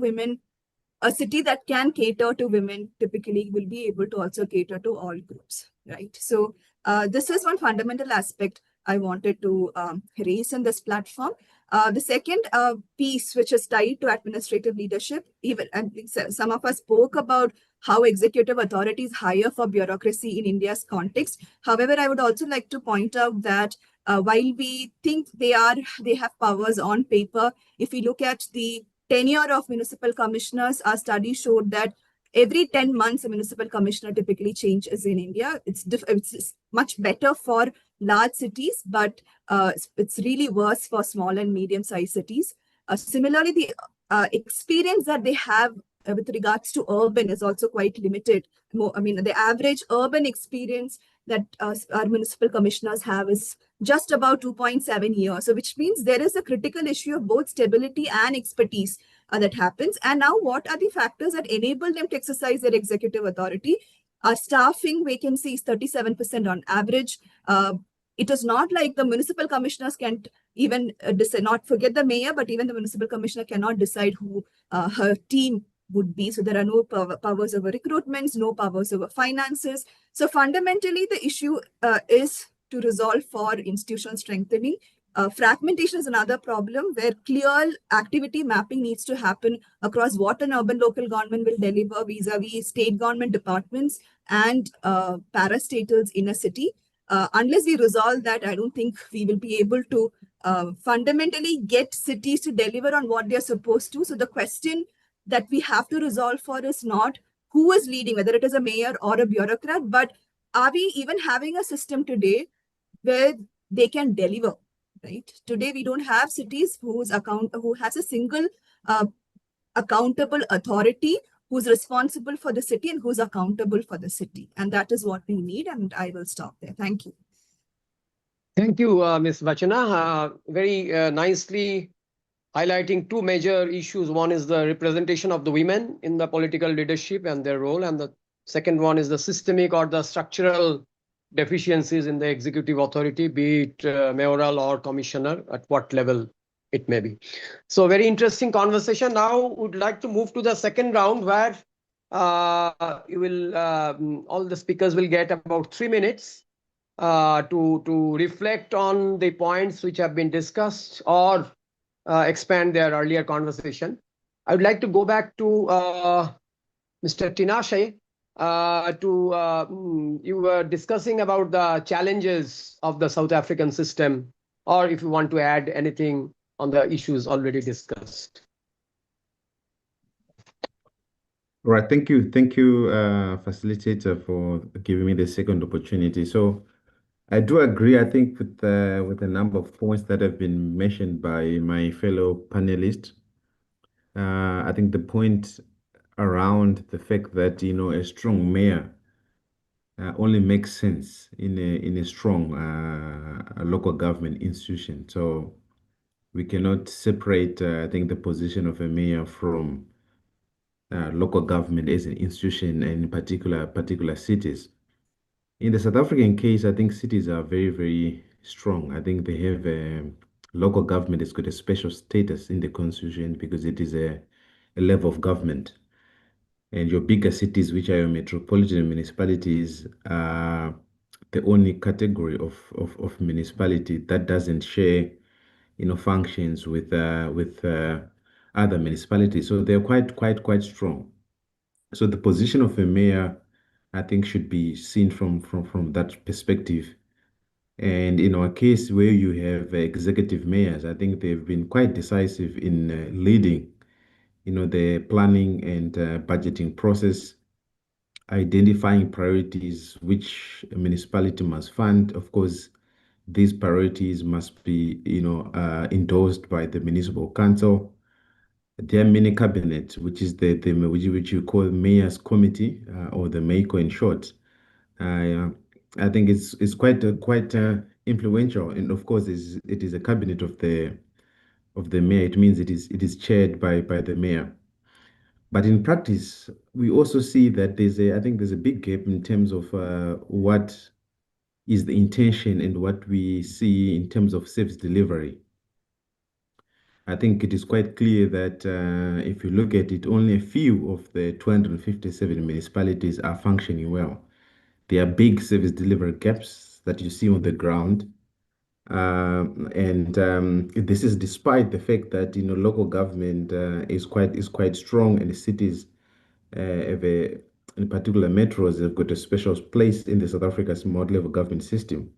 A city that can cater to women typically will be able to also cater to all groups, right? So this is one fundamental aspect I wanted to raise in this platform. The second piece, which is tied to administrative leadership, even and some of us spoke about how executive authority is higher for bureaucracy in India's context. However, I would also like to point out that while we think they have powers on paper, if we look at the tenure of municipal commissioners, our study showed that every 10 months a municipal commissioner typically changes in India. It's much better for large cities, but it's really worse for small and medium-sized cities. Similarly, the experience that they have with regards to urban is also quite limited. The average urban experience that our municipal commissioners have is just about 2.7 years. So which means there is a critical issue of both stability and expertise that happens. And now what are the factors that enable them to exercise their executive authority? Staffing vacancy is 37% on average. It is not like the municipal commissioners can't even decide, not forget the mayor, but even the municipal commissioner cannot decide who her team would be. So there are no powers over recruitments, no powers over finances. So fundamentally, the issue is to resolve for institutional strengthening. Fragmentation is another problem where clear activity mapping needs to happen across what an urban local government will deliver vis-a-vis state government departments and parastatals in a city. Unless we resolve that, I don't think we will be able to fundamentally get cities to deliver on what they're supposed to. So the question that we have to resolve for is not who is leading, whether it is a mayor or a bureaucrat, but are we even having a system today where they can deliver, right? Today, we don't have cities who has a single accountable authority who's responsible for the city and who's accountable for the city. And that is what we need. And I will stop there. Thank you. Thank you, Ms. Vachana. Very nicely highlighting two major issues. One is the representation of the women in the political leadership and their role. And the second one is the systemic or the structural deficiencies in the executive authority, be it mayoral or commissioner, at what level it may be. So very interesting conversation. Now would like to move to the second round where you will all the speakers will get about 3 minutes to reflect on the points which have been discussed or expand their earlier conversation. I would like to go back to Mr. Tinashe. You were discussing about the challenges of the South African system, or if you want to add anything on the issues already discussed. All right, thank you, facilitator, for giving me the second opportunity. So I do agree, I think, with a number of points that have been mentioned by my fellow panelists. I think the point around the fact that, a strong mayor only makes sense in a strong local government institution. So we cannot separate, I think, the position of a mayor from local government as an institution, and in particular cities. In the South African case, I think cities are very, very strong. I think they have local government has got a special status in the constitution because it is a level of government. And your bigger cities, which are your metropolitan municipalities, are the only category of municipality that doesn't share, functions with other municipalities. So they're quite strong. So the position of a mayor, I think, should be seen from that perspective. And in our case, where you have executive mayors, I think they've been quite decisive in leading, the planning and budgeting process, identifying priorities which a municipality must fund. Of course, these priorities must be, endorsed by the municipal council. their mini cabinet, which is which you call Mayor's Committee, or the MACO in short. I think it's quite influential, and of course, it is a cabinet of the mayor. It means it is chaired by the mayor. But in practice, we also see that I think there's a big gap in terms of what is the intention and what we see in terms of service delivery. I think it is quite clear that if you look at it, only a few of the 257 municipalities are functioning well. There are big service delivery gaps that you see on the ground. And this is despite the fact that local government is quite strong, and the cities in particular metros, have got a special place in the South Africa's model of government system.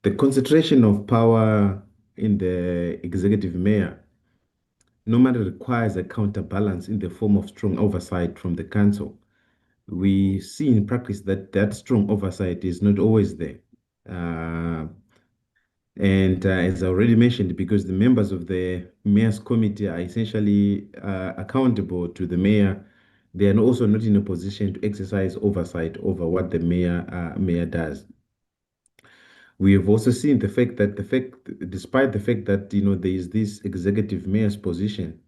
The concentration of power in the executive mayor normally requires a counterbalance in the form of strong oversight from the council. We see in practice that strong oversight is not always there. And as I already mentioned, because the members of the mayor's committee are essentially accountable to the mayor, they are also not in a position to exercise oversight over what the mayor does. We have also seen despite the fact that there is this executive mayor's position,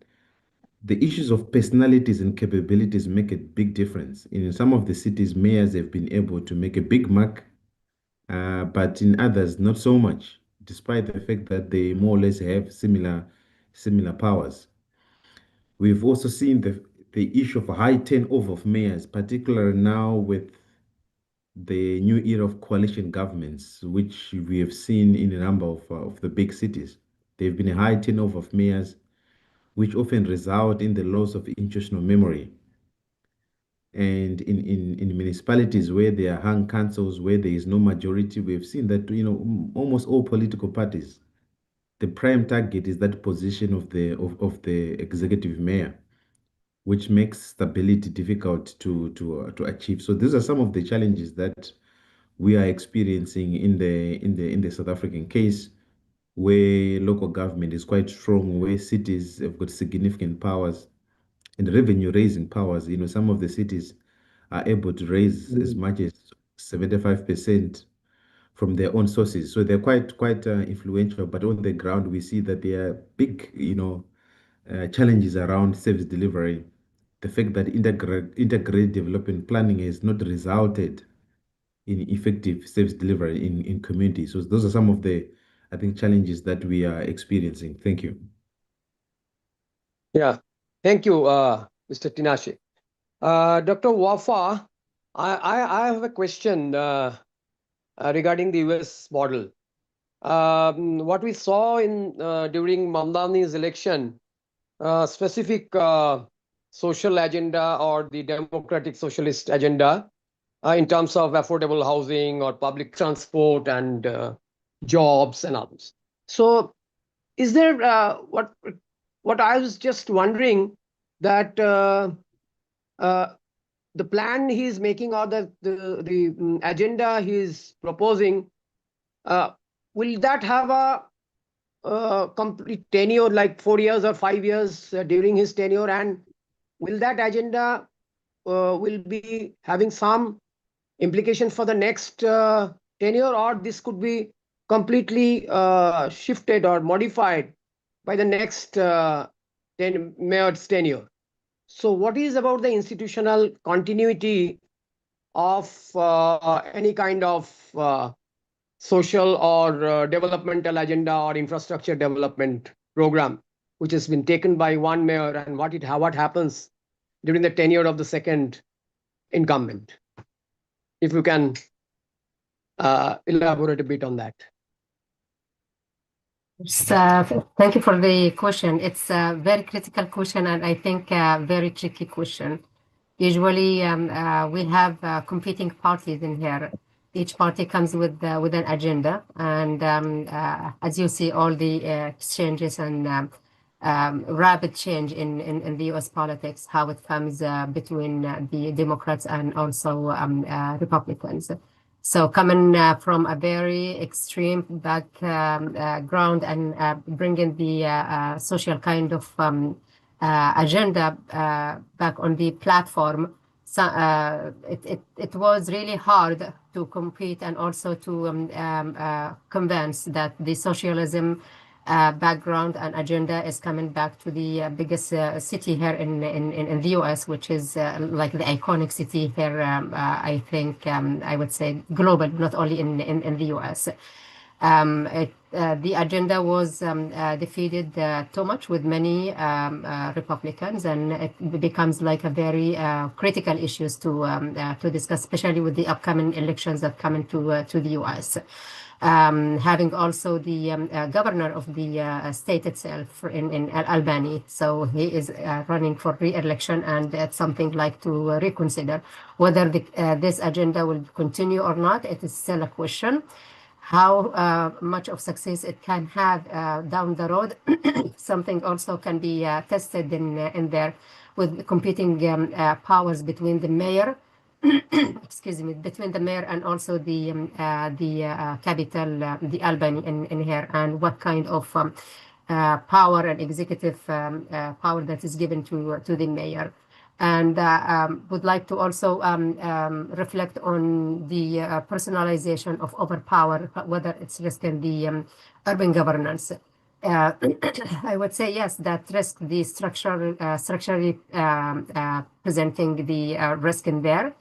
the issues of personalities and capabilities make a big difference. In some of the cities, mayors have been able to make a big mark, but in others, not so much, despite the fact that they more or less have similar powers. We've also seen the issue of high turnover of mayors, particularly now with the new era of coalition governments, which we have seen in a number of the big cities. There have been a high turnover of mayors, which often result in the loss of institutional memory. And in municipalities where there are hung councils, where there is no majority, we have seen that almost all political parties, the prime target is that position of the executive mayor, which makes stability difficult to achieve. So these are some of the challenges that we are experiencing in the South African case, where local government is quite strong, where cities have got significant powers and revenue raising powers. Some of the cities are able to raise as much as 75% from their own sources. So they're quite influential. But on the ground, we see that there are big, challenges around service delivery. The fact that integrated development planning has not resulted in effective service delivery in communities. So those are some of the, I think, challenges that we are experiencing. Thank you. Yeah, thank you, Mr. Tinashe. Dr. Wafa, I have a question regarding the US model. What we saw during Mamdani's election, specific social agenda or the democratic socialist agenda in terms of affordable housing or public transport and jobs and others. So is there what I was just wondering, that the plan he's making or the agenda he's proposing, will that have a complete tenure, like 4 years or 5 years during his tenure? And will that agenda will be having some implication for the next tenure, or this could be completely shifted or modified by the next mayor's tenure? So what is about the institutional continuity of any kind of social or developmental agenda or infrastructure development program, which has been taken by one mayor, and what happens during the tenure of the second incumbent? If you can elaborate a bit on that. Thank you for the question. It's a very critical question, and I think a very tricky question. Usually, we have competing parties in here. Each party comes with an agenda, and as you see, all the exchanges and rapid change in the U.S. politics, how it comes between the Democrats and also Republicans. So coming from a very extreme background and bringing the social kind of agenda back on the platform, so, it was really hard to compete and also to convince that the socialism background and agenda is coming back to the biggest city here in the US, which is like the iconic city here, I think, I would say global, not only in the US. The agenda was defeated too much with many Republicans, and it becomes like a very critical issues to discuss, especially with the upcoming elections that come into to the U.S. Having also the governor of the state itself in Albany, so he is running for re-election, and it's something like to reconsider whether this agenda will continue or not. It is still a question. How much of success it can have down the road, something also can be tested in there with competing powers between the mayor, excuse me, between the mayor and also the capital, the Albany in here, and what kind of power and executive power that is given to the mayor. And would like to also reflect on the personalization of overpower, whether it's risk in the urban governance. I would say yes, that risk, the structurally presenting the risk in there.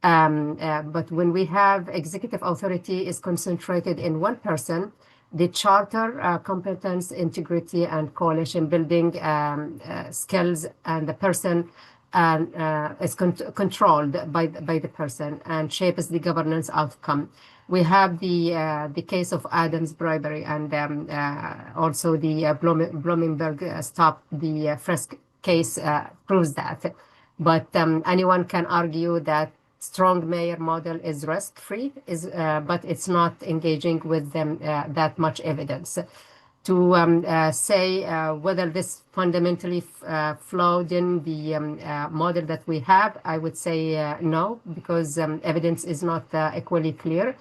But when we have executive authority is concentrated in one person, the charter, competence, integrity, and coalition building skills, and the person is controlled by the person and shapes the governance outcome. We have the case of Adams bribery, and also the Bloomberg stop the Frisk case proves that. But anyone can argue that strong mayor model is risk-free, but it's not engaging with them that much evidence. To say whether this fundamentally flawed in the model that we have, I would say no, because evidence is not equally clear.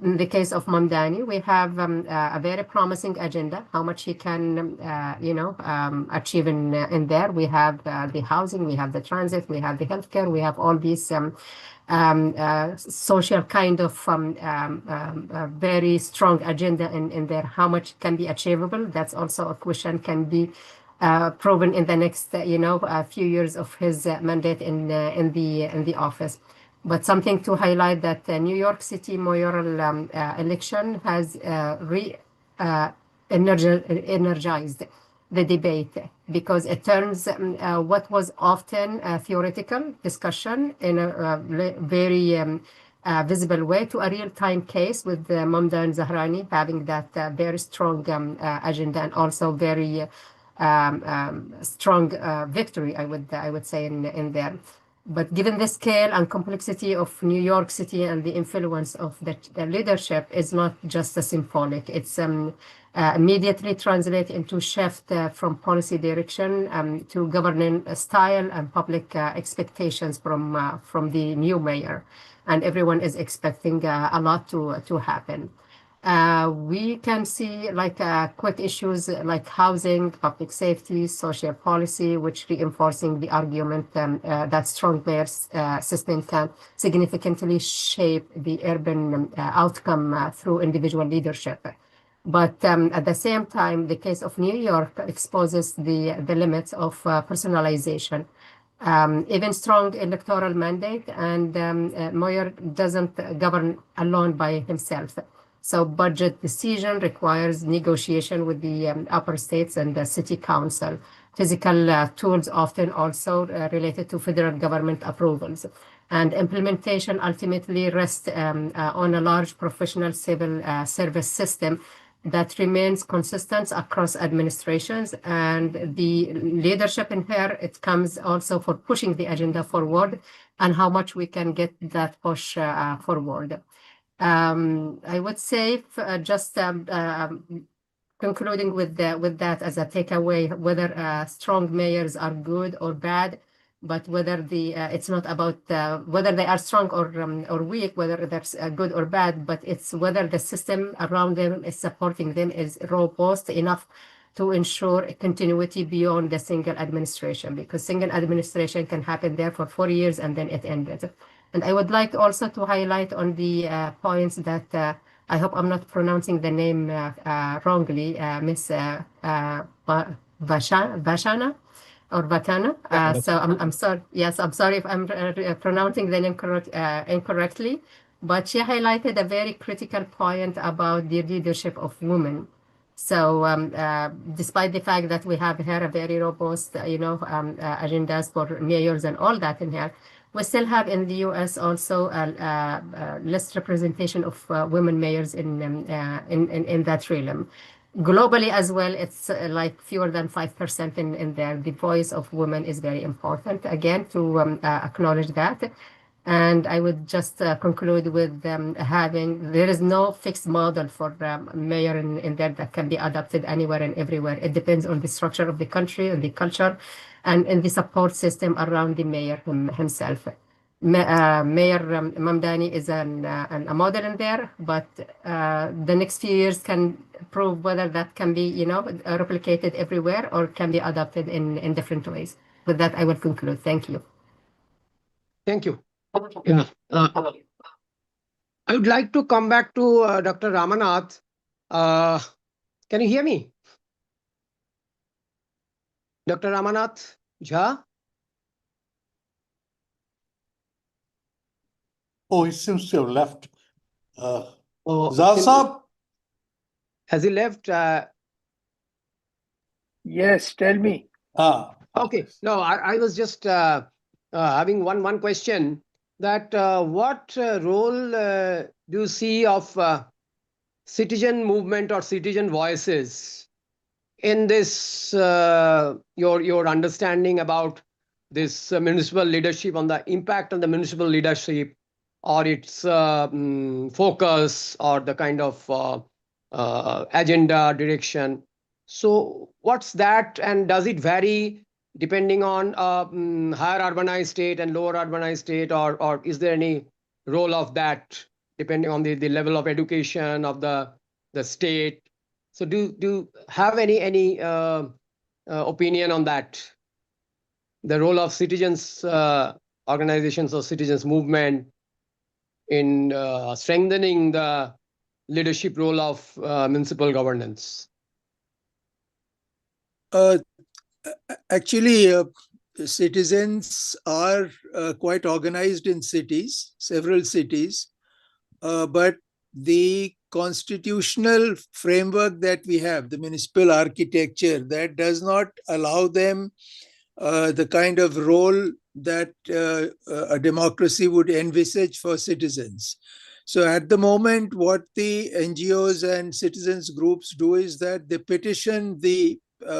In the case of Mamdani, we have a very promising agenda, how much he can, achieve in there. We have the housing, we have the transit, we have the healthcare, we have all these social kind of very strong agenda in there. How much can be achievable? That's also a question, can be proven in the next, a few years of his mandate in the office. But something to highlight that the New York City mayoral election has energized the debate, because it turns what was often a theoretical discussion in a very visible way to a real-time case, with Mamdan Zahrani having that very strong agenda, and also very strong victory, I would say, in there. But given the scale and complexity of New York City and the influence of the leadership is not just a symbolic, it's immediately translate into shift from policy direction to governing style and public expectations from the new mayor. And everyone is expecting a lot to happen. We can see like quick issues like housing, public safety, social policy, which reinforcing the argument that strong mayor system can significantly shape the urban outcome through individual leadership. But at the same time, the case of New York exposes the limits of personalization. Even strong electoral mandate, and mayor doesn't govern alone by himself. So budget decision requires negotiation with the upper states and the city council. Physical tools often also related to federal government approvals. And implementation ultimately rests on a large professional civil service system that remains consistent across administrations. And the leadership in here, it comes also for pushing the agenda forward and how much we can get that push forward. I would say just concluding with that as a takeaway, whether strong mayors are good or bad, but whether it's not about whether they are strong or weak, whether that's good or bad, but it's whether the system around them is supporting them is robust enough to ensure continuity beyond the single administration, because single administration can happen there for 4 years and then it ended. And I would like also to highlight on the points that I hope I'm not pronouncing the name wrongly, Miss Vachana or Vachana. So I'm sorry. Yes, I'm sorry if I'm pronouncing the name incorrectly. But she highlighted a very critical point about the leadership of women. So despite the fact that we have here a very robust, agendas for mayors and all that in here, we still have in the U.S. also less representation of women mayors in that realm. Globally as well, it's like fewer than 5% in there. The voice of women is very important, again, to acknowledge that. And I would just conclude with there is no fixed model for mayor in there that can be adopted anywhere and everywhere. It depends on the structure of the country and the culture and the support system around the mayor himself. Mayor Mamdani is a model in there, but the next few years can prove whether that can be, replicated everywhere or can be adopted in different ways. With that, I will conclude. Thank you. Thank you. Yeah. I would like to come back to Dr. Ramanath. Can you hear me? Dr. Ramanath Jha? Oh, he seems to have left. Oh, Zasab? Has he left? Yes, tell me. Okay. No, I was just having one question, that what role do you see of citizen movement or citizen voices in this, your understanding about this municipal leadership, on the impact on the municipal leadership, or its focus, or the kind of agenda direction? So what's that, and does it vary depending on higher urbanized state and lower urbanized state, or is there any role of that depending on the level of education of the state? So do you have any opinion on that, the role of citizens organizations or citizens movement in strengthening the leadership role of municipal governance? Actually, citizens are quite organized in cities, several cities, but the constitutional framework that we have, the municipal architecture, that does not allow them the kind of role that a democracy would envisage for citizens. So at the moment, what the NGOs and citizens groups do is that they petition the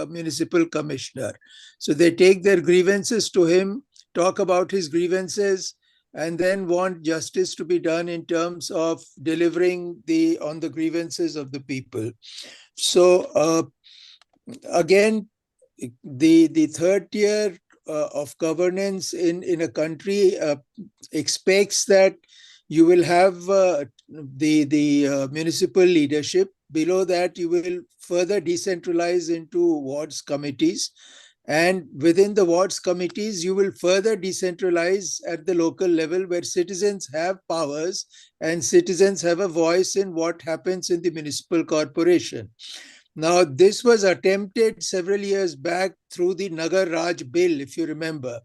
municipal commissioner. So they take their grievances to him, talk about his grievances, and then want justice to be done in terms of delivering on the grievances of the people. So again, the third tier of governance in a country expects that you will have the municipal leadership. Below that, you will further decentralize into wards committees. And within the wards committees, you will further decentralize at the local level, where citizens have powers and citizens have a voice in what happens in the municipal corporation. Now, this was attempted several years back through the Nagar Raj bill, if you remember.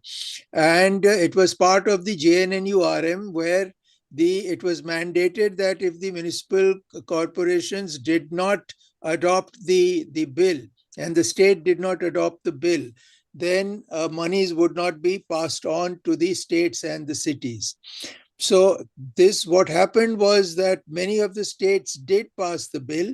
And it was part of the JNNU-RM, where it was mandated that if the municipal corporations did not adopt the bill and the state did not adopt the bill, then monies would not be passed on to the states and the cities. So what happened was that many of the states did pass the bill,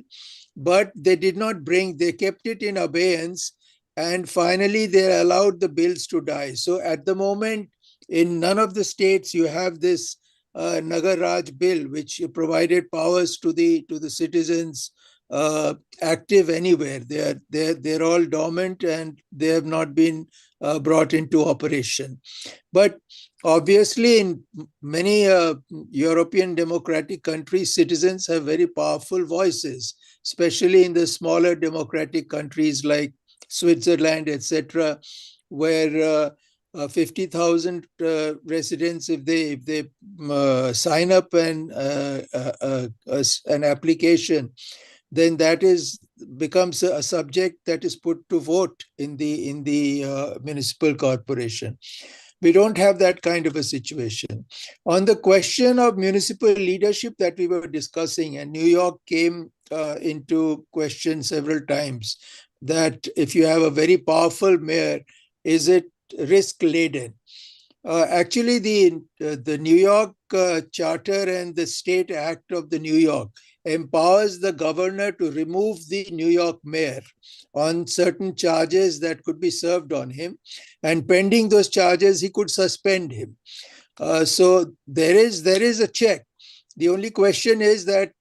but they kept it in abeyance, and finally they allowed the bills to die. So at the moment, in none of the states you have this Nagar Raj bill, which provided powers to the citizens active anywhere. They're all dormant and they have not been brought into operation. But obviously, in many European democratic countries, citizens have very powerful voices. especially in the smaller democratic countries like Switzerland, etc., where 50,000 residents, if they sign up an application, then that becomes a subject that is put to vote in the municipal corporation. We don't have that kind of a situation. On the question of municipal leadership that we were discussing, and New York came into question several times, that if you have a very powerful mayor, is it risk-laden? Actually, the New York Charter and the State Act of the New York empowers the governor to remove the New York mayor on certain charges that could be served on him. And pending those charges, he could suspend him. So there is a check. The only question is that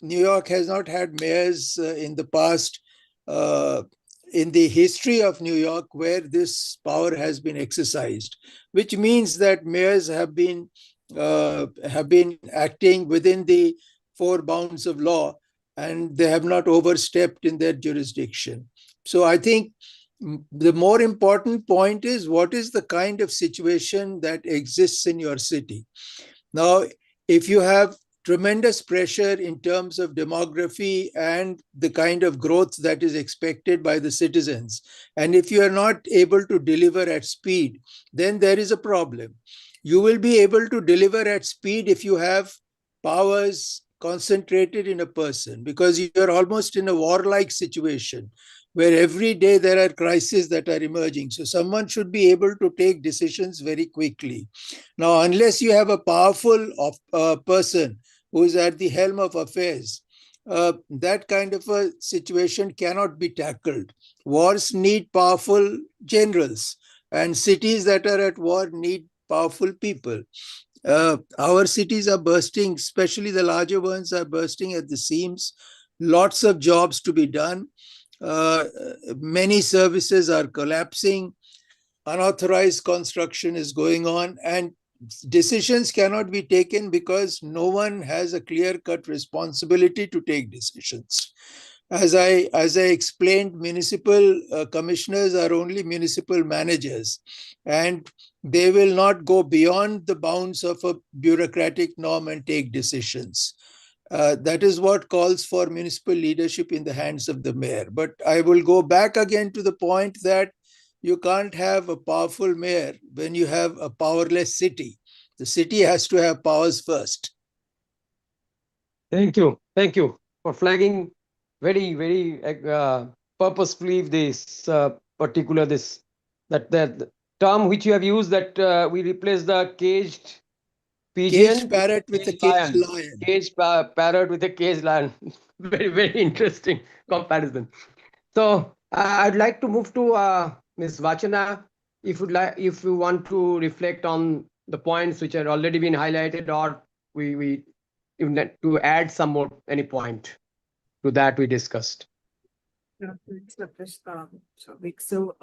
New York has not had mayors in the past, in the history of New York, where this power has been exercised, which means that mayors have been acting within the four bounds of law, and they have not overstepped in their jurisdiction. So I think the more important point is, what is the kind of situation that exists in your city? Now, if you have tremendous pressure in terms of demography and the kind of growth that is expected by the citizens, and if you are not able to deliver at speed, then there is a problem. You will be able to deliver at speed if you have powers concentrated in a person, because you are almost in a warlike situation where every day there are crises that are emerging. So someone should be able to take decisions very quickly. Now, unless you have a powerful person who is at the helm of affairs, that kind of a situation cannot be tackled. Wars need powerful generals, and cities that are at war need powerful people. Our cities are bursting, especially the larger ones are bursting at the seams. Lots of jobs to be done. Many services are collapsing. Unauthorized construction is going on, and decisions cannot be taken because no one has a clear-cut responsibility to take decisions. As I explained, municipal commissioners are only municipal managers, and they will not go beyond the bounds of a bureaucratic norm and take decisions. That is what calls for municipal leadership in the hands of the mayor. But I will go back again to the point that you can't have a powerful mayor when you have a powerless city. The city has to have powers first. Thank you. Thank you for flagging very, very purposefully this that term which you have used, that we replace the caged pigeon, Caged parrot with a caged lion. Caged parrot with a caged lion. Very, very interesting comparison. So I'd like to move to Ms. Vachana. If you want to reflect on the points which have already been highlighted, or we even to add some more, any point to that we discussed. So,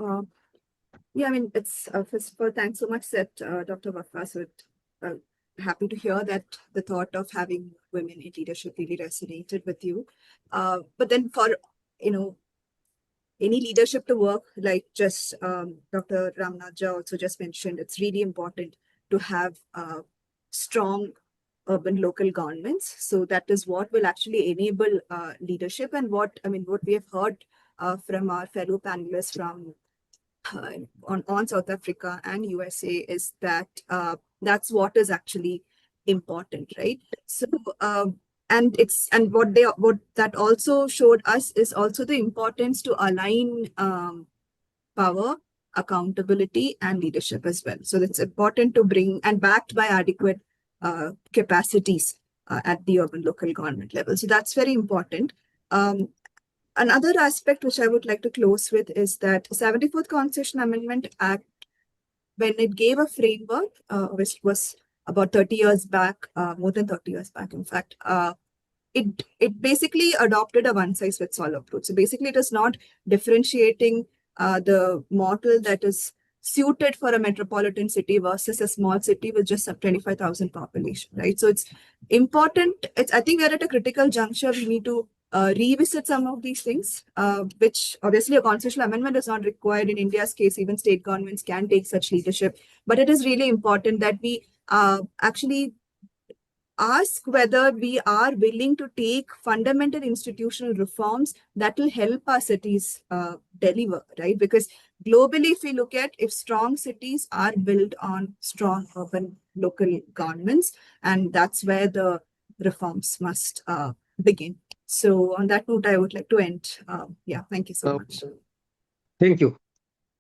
yeah, I mean, it's first of all, thanks so much, Dr. Wafa. So, happy to hear that the thought of having women in leadership really resonated with you. But then, for any leadership to work, like just Dr. Ramanath Jha also just mentioned, it's really important to have strong urban local governments. So that is what will actually enable leadership. And what we have heard from our fellow panelists from on South Africa and USA is that that's what is actually important, right? So what that also showed us is also the importance to align power, accountability, and leadership as well. So it's important to bring, and backed by adequate capacities at the urban local government level. So that's very important. Another aspect which I would like to close with is that 74th Constitution Amendment Act, when it gave a framework, which was about 30 years back, more than 30 years back, in fact, it basically adopted a one-size-fits-all approach. So basically, it is not differentiating the model that is suited for a metropolitan city versus a small city with just 25,000 population, right? So it's important. I think we're at a critical juncture. We need to revisit some of these things, which obviously a constitutional amendment is not required in India's case. Even state governments can take such leadership. But it is really important that we actually ask whether we are willing to take fundamental institutional reforms that will help our cities deliver, right? Because globally, if we look at, if strong cities are built on strong urban local governments, and that's where the reforms must begin. So on that note, I would like to end. Yeah, thank you so much. Thank you.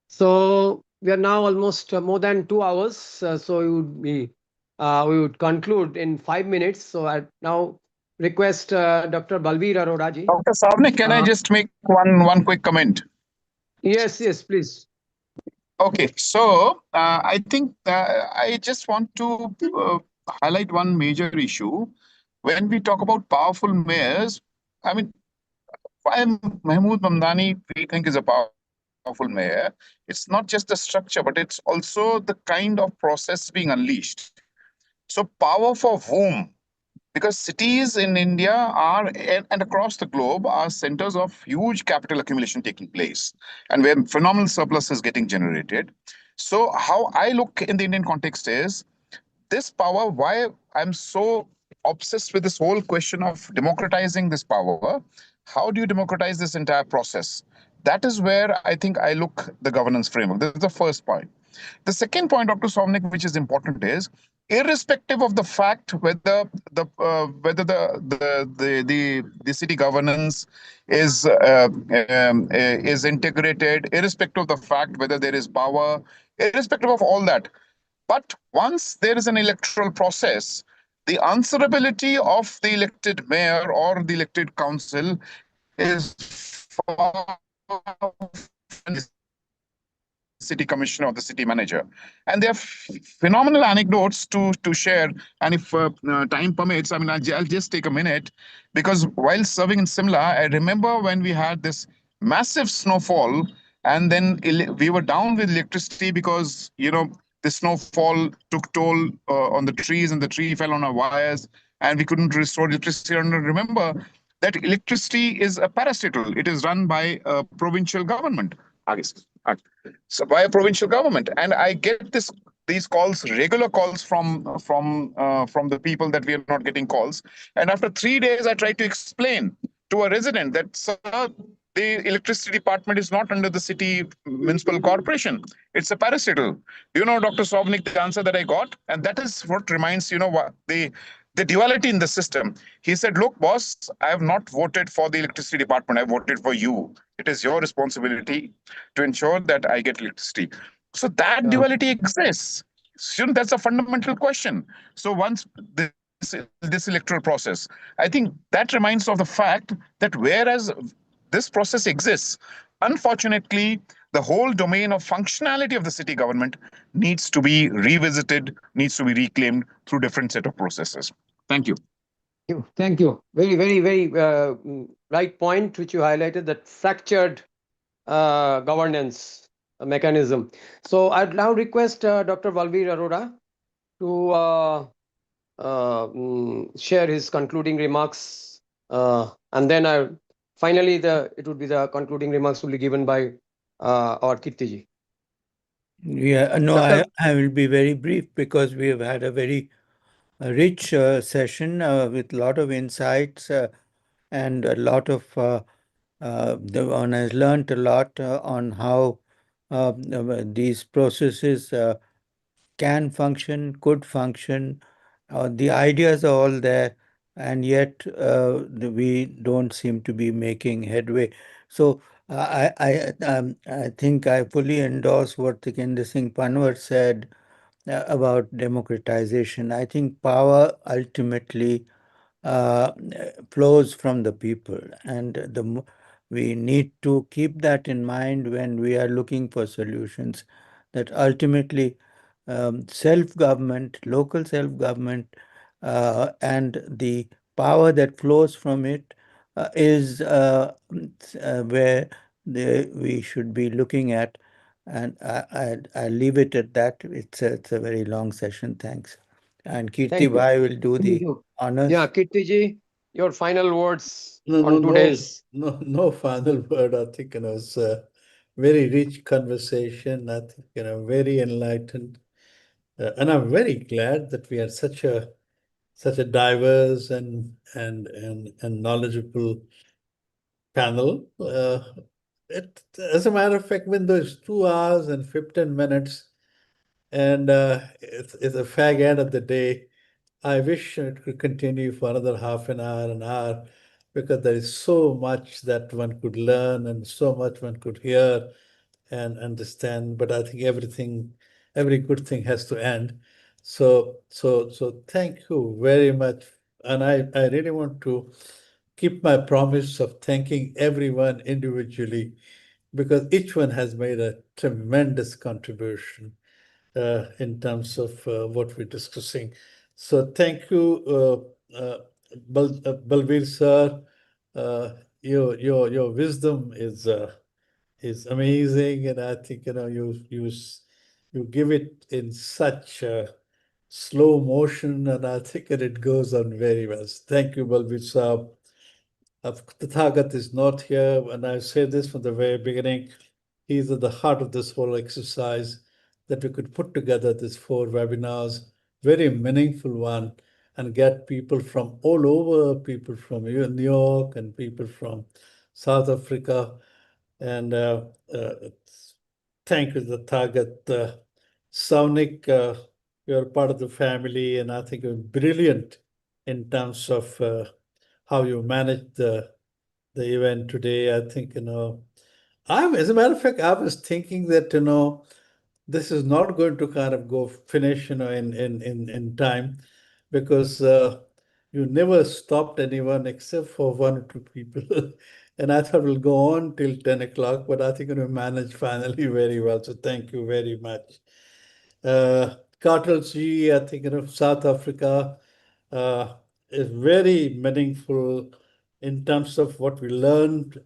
So we are now almost more than 2 hours. So we would conclude in 5 minutes. So I now request Dr. Balveer Arora ji. Dr. Souvanic, can I just make one quick comment? Yes, please. Okay, so I think I just want to highlight one major issue. When we talk about powerful mayors, I mean, why Mahmood Mamdani we think is a powerful mayor? It's not just the structure, but it's also the kind of process being unleashed. So power for whom? Because cities in India are and across the globe are centers of huge capital accumulation taking place and where phenomenal surplus is getting generated. So how I look in the Indian context is this power, why I'm so obsessed with this whole question of democratizing this power. How do you democratize this entire process? That is where I think I look the governance framework. This is the first point. The second point, Dr. Souvanic, which is important, is irrespective of the fact whether the city governance is integrated, irrespective of the fact whether there is power, irrespective of all that. But once there is an electoral process, the answerability of the elected mayor or the elected council is far city commissioner or the city manager. And there are phenomenal anecdotes to share. And if time permits, I mean, I'll just take a minute, because while serving in Simla, I remember when we had this massive snowfall, and then we were down with electricity because, the snowfall took toll on the trees, and the tree fell on our wires, and we couldn't restore electricity. And remember that electricity is a parastatal. It is run by a provincial government. So by a provincial government, and I get these calls, regular calls from the people that we are not getting calls. And after 3 days, I tried to explain to a resident that, sir, the electricity department is not under the city municipal corporation. It's a parastatal. Dr. Souvanic, the answer that I got, and that is what reminds what the duality in the system. He said, look, boss, I have not voted for the electricity department. I voted for you. It is your responsibility to ensure that I get electricity. So that duality exists. That's a fundamental question. So once this electoral process, I think that reminds of the fact that whereas this process exists, unfortunately, the whole domain of functionality of the city government needs to be revisited, needs to be reclaimed through different set of processes. Thank you. Thank you. Very, very, very right point which you highlighted, that fractured governance mechanism. So I'd now request Dr. Balveer Arora to share his concluding remarks, and then finally it would be the concluding remarks will be given by our Kirtiji. Yeah, no, I will be very brief because we have had a very rich session with a lot of insights and a lot of one has learned a lot on how these processes can function, could function. The ideas are all there, and yet we don't seem to be making headway. So I think I fully endorse what Tikender Singh Panwar said about democratization. I think power ultimately flows from the people, and we need to keep that in mind when we are looking for solutions, that ultimately self-government, local self-government, and the power that flows from it is where we should be looking at. And I'll leave it at that. It's a very long session. Thanks. And Kirti Bhai will do the honors. Yeah, Kirtiji, your final words No, on today's. no final word. I think, it's a very rich conversation. I think, very enlightened. And I'm very glad that we had such a diverse and knowledgeable panel. As a matter of fact, when there's 2 hours and 15 minutes, and it's a fag end of the day, I wish it could continue for another half an hour, because there is so much that one could learn and so much one could hear and understand. But I think every good thing has to end. So thank you very much. And I really want to keep my promise of thanking everyone individually, because each one has made a tremendous contribution in terms of what we're discussing. So thank you, Balveer sir. Your wisdom is amazing, and I think you give it in such slow motion, and I think that it goes on very well. Thank you, Balveer sir. Tathagat is not here, and I say this from the very beginning. He's at the heart of this whole exercise, that we could put together these 4 webinars, very meaningful one, and get people from all over, people from New York and people from South Africa. And thank you, Tathagat. Souvanic, you're part of the family, and I think you're brilliant in terms of how you managed the event today. I think, as a matter of fact, I was thinking that, this is not going to kind of go finish, in time, because you never stopped anyone except for 1 or 2 people. And I thought we'll go on till 10 o'clock, but I think we managed finally very well. So thank you very much. Carlton, I think, South Africa is very meaningful in terms of what we learned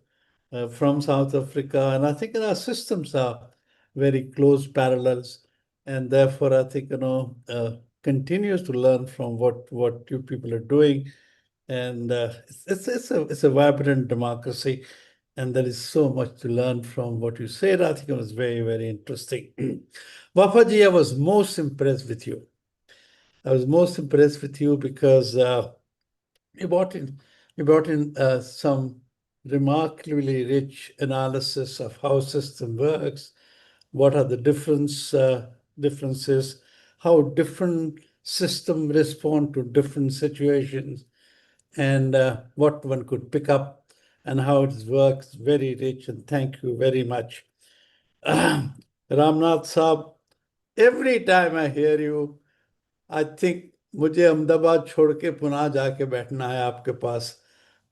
from South Africa. And I think our systems are very close parallels. And therefore, I think, continues to learn from what you people are doing. And it's a vibrant democracy. And there is so much to learn from what you said. I think it was very, very interesting. Wafa I was most impressed with you. I was most impressed with you because you brought in some remarkably rich analysis of how system works, what are the differences, how different systems respond to different situations, and what one could pick up and how it works. Very rich, and thank you very much. Ramnath Saab, every time I hear you, I think मुझे अहमदाबाद छोड़ के पुनः जाके बैठना है आपके पास.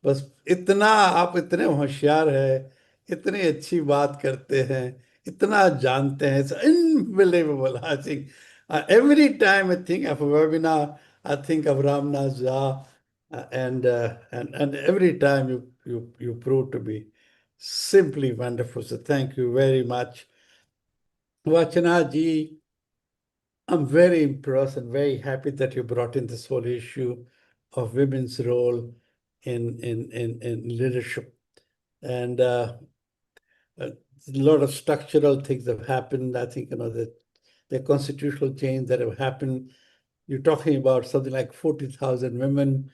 बस इतना आप इतने होशियार हैं, इतनी अच्छी बात करते हैं, इतना जानते हैं. It's unbelievable. I think every time I think of a webinar, I think of Ramanath Jha, and every time you prove to be simply wonderful. So thank you very much. Vachana ji, I'm very impressed and very happy that you brought in this whole issue of women's role in leadership. And a lot of structural things have happened. I think, the constitutional change that have happened. You're talking about something like 40,000 women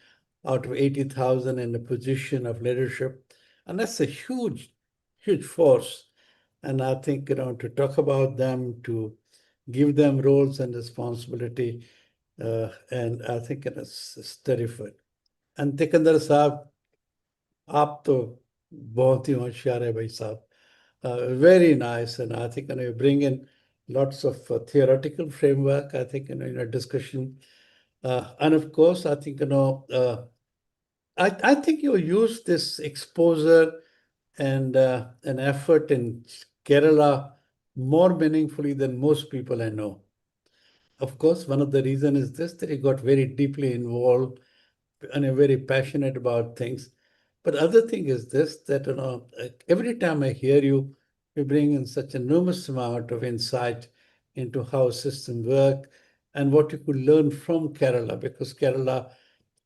out of 80,000 in a position of leadership. And that's a huge, huge force. And I think, to talk about them, to give them roles and responsibility, and I think it's terrific. And Tikender साहब, आप तो बहुत ही होशियार है भाई साहब. Very nice, and I think you bring in lots of theoretical framework. I think in a discussion, and of course I think I think you use this exposure and an effort in Kerala more meaningfully than most people I know. Of course, one of the reasons is this, that he got very deeply involved and very passionate about things. But other thing is this, that every time I hear you, you bring in such enormous amount of insight into how systems work and what you could learn from Kerala, because Kerala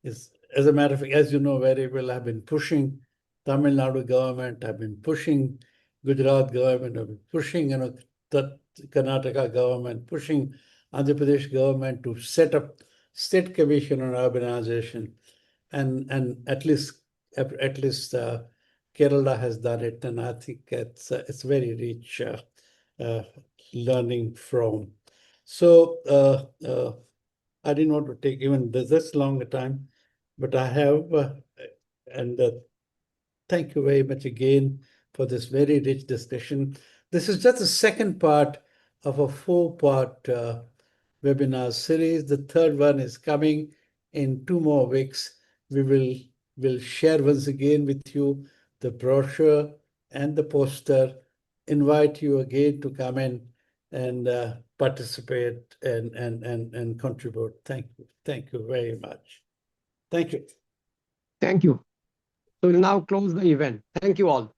is as a matter of fact, as you know very well, I've been pushing Tamil Nadu government, I've been pushing Gujarat government, I've been pushing, the Karnataka government, pushing Andhra Pradesh government to set up state commission on urbanization, and at least Kerala has done it, and I think it's very rich learning from. So I didn't want to take even this long a time, but I have, and thank you very much again for this very rich discussion. This is just the second part of a 4-part webinar series. The third one is coming in 2 more weeks. We will share once again with you the brochure and the poster, invite you again to come in and participate and contribute. Thank you. Thank you very much. Thank you. Thank you. So we'll now close the event. Thank you all.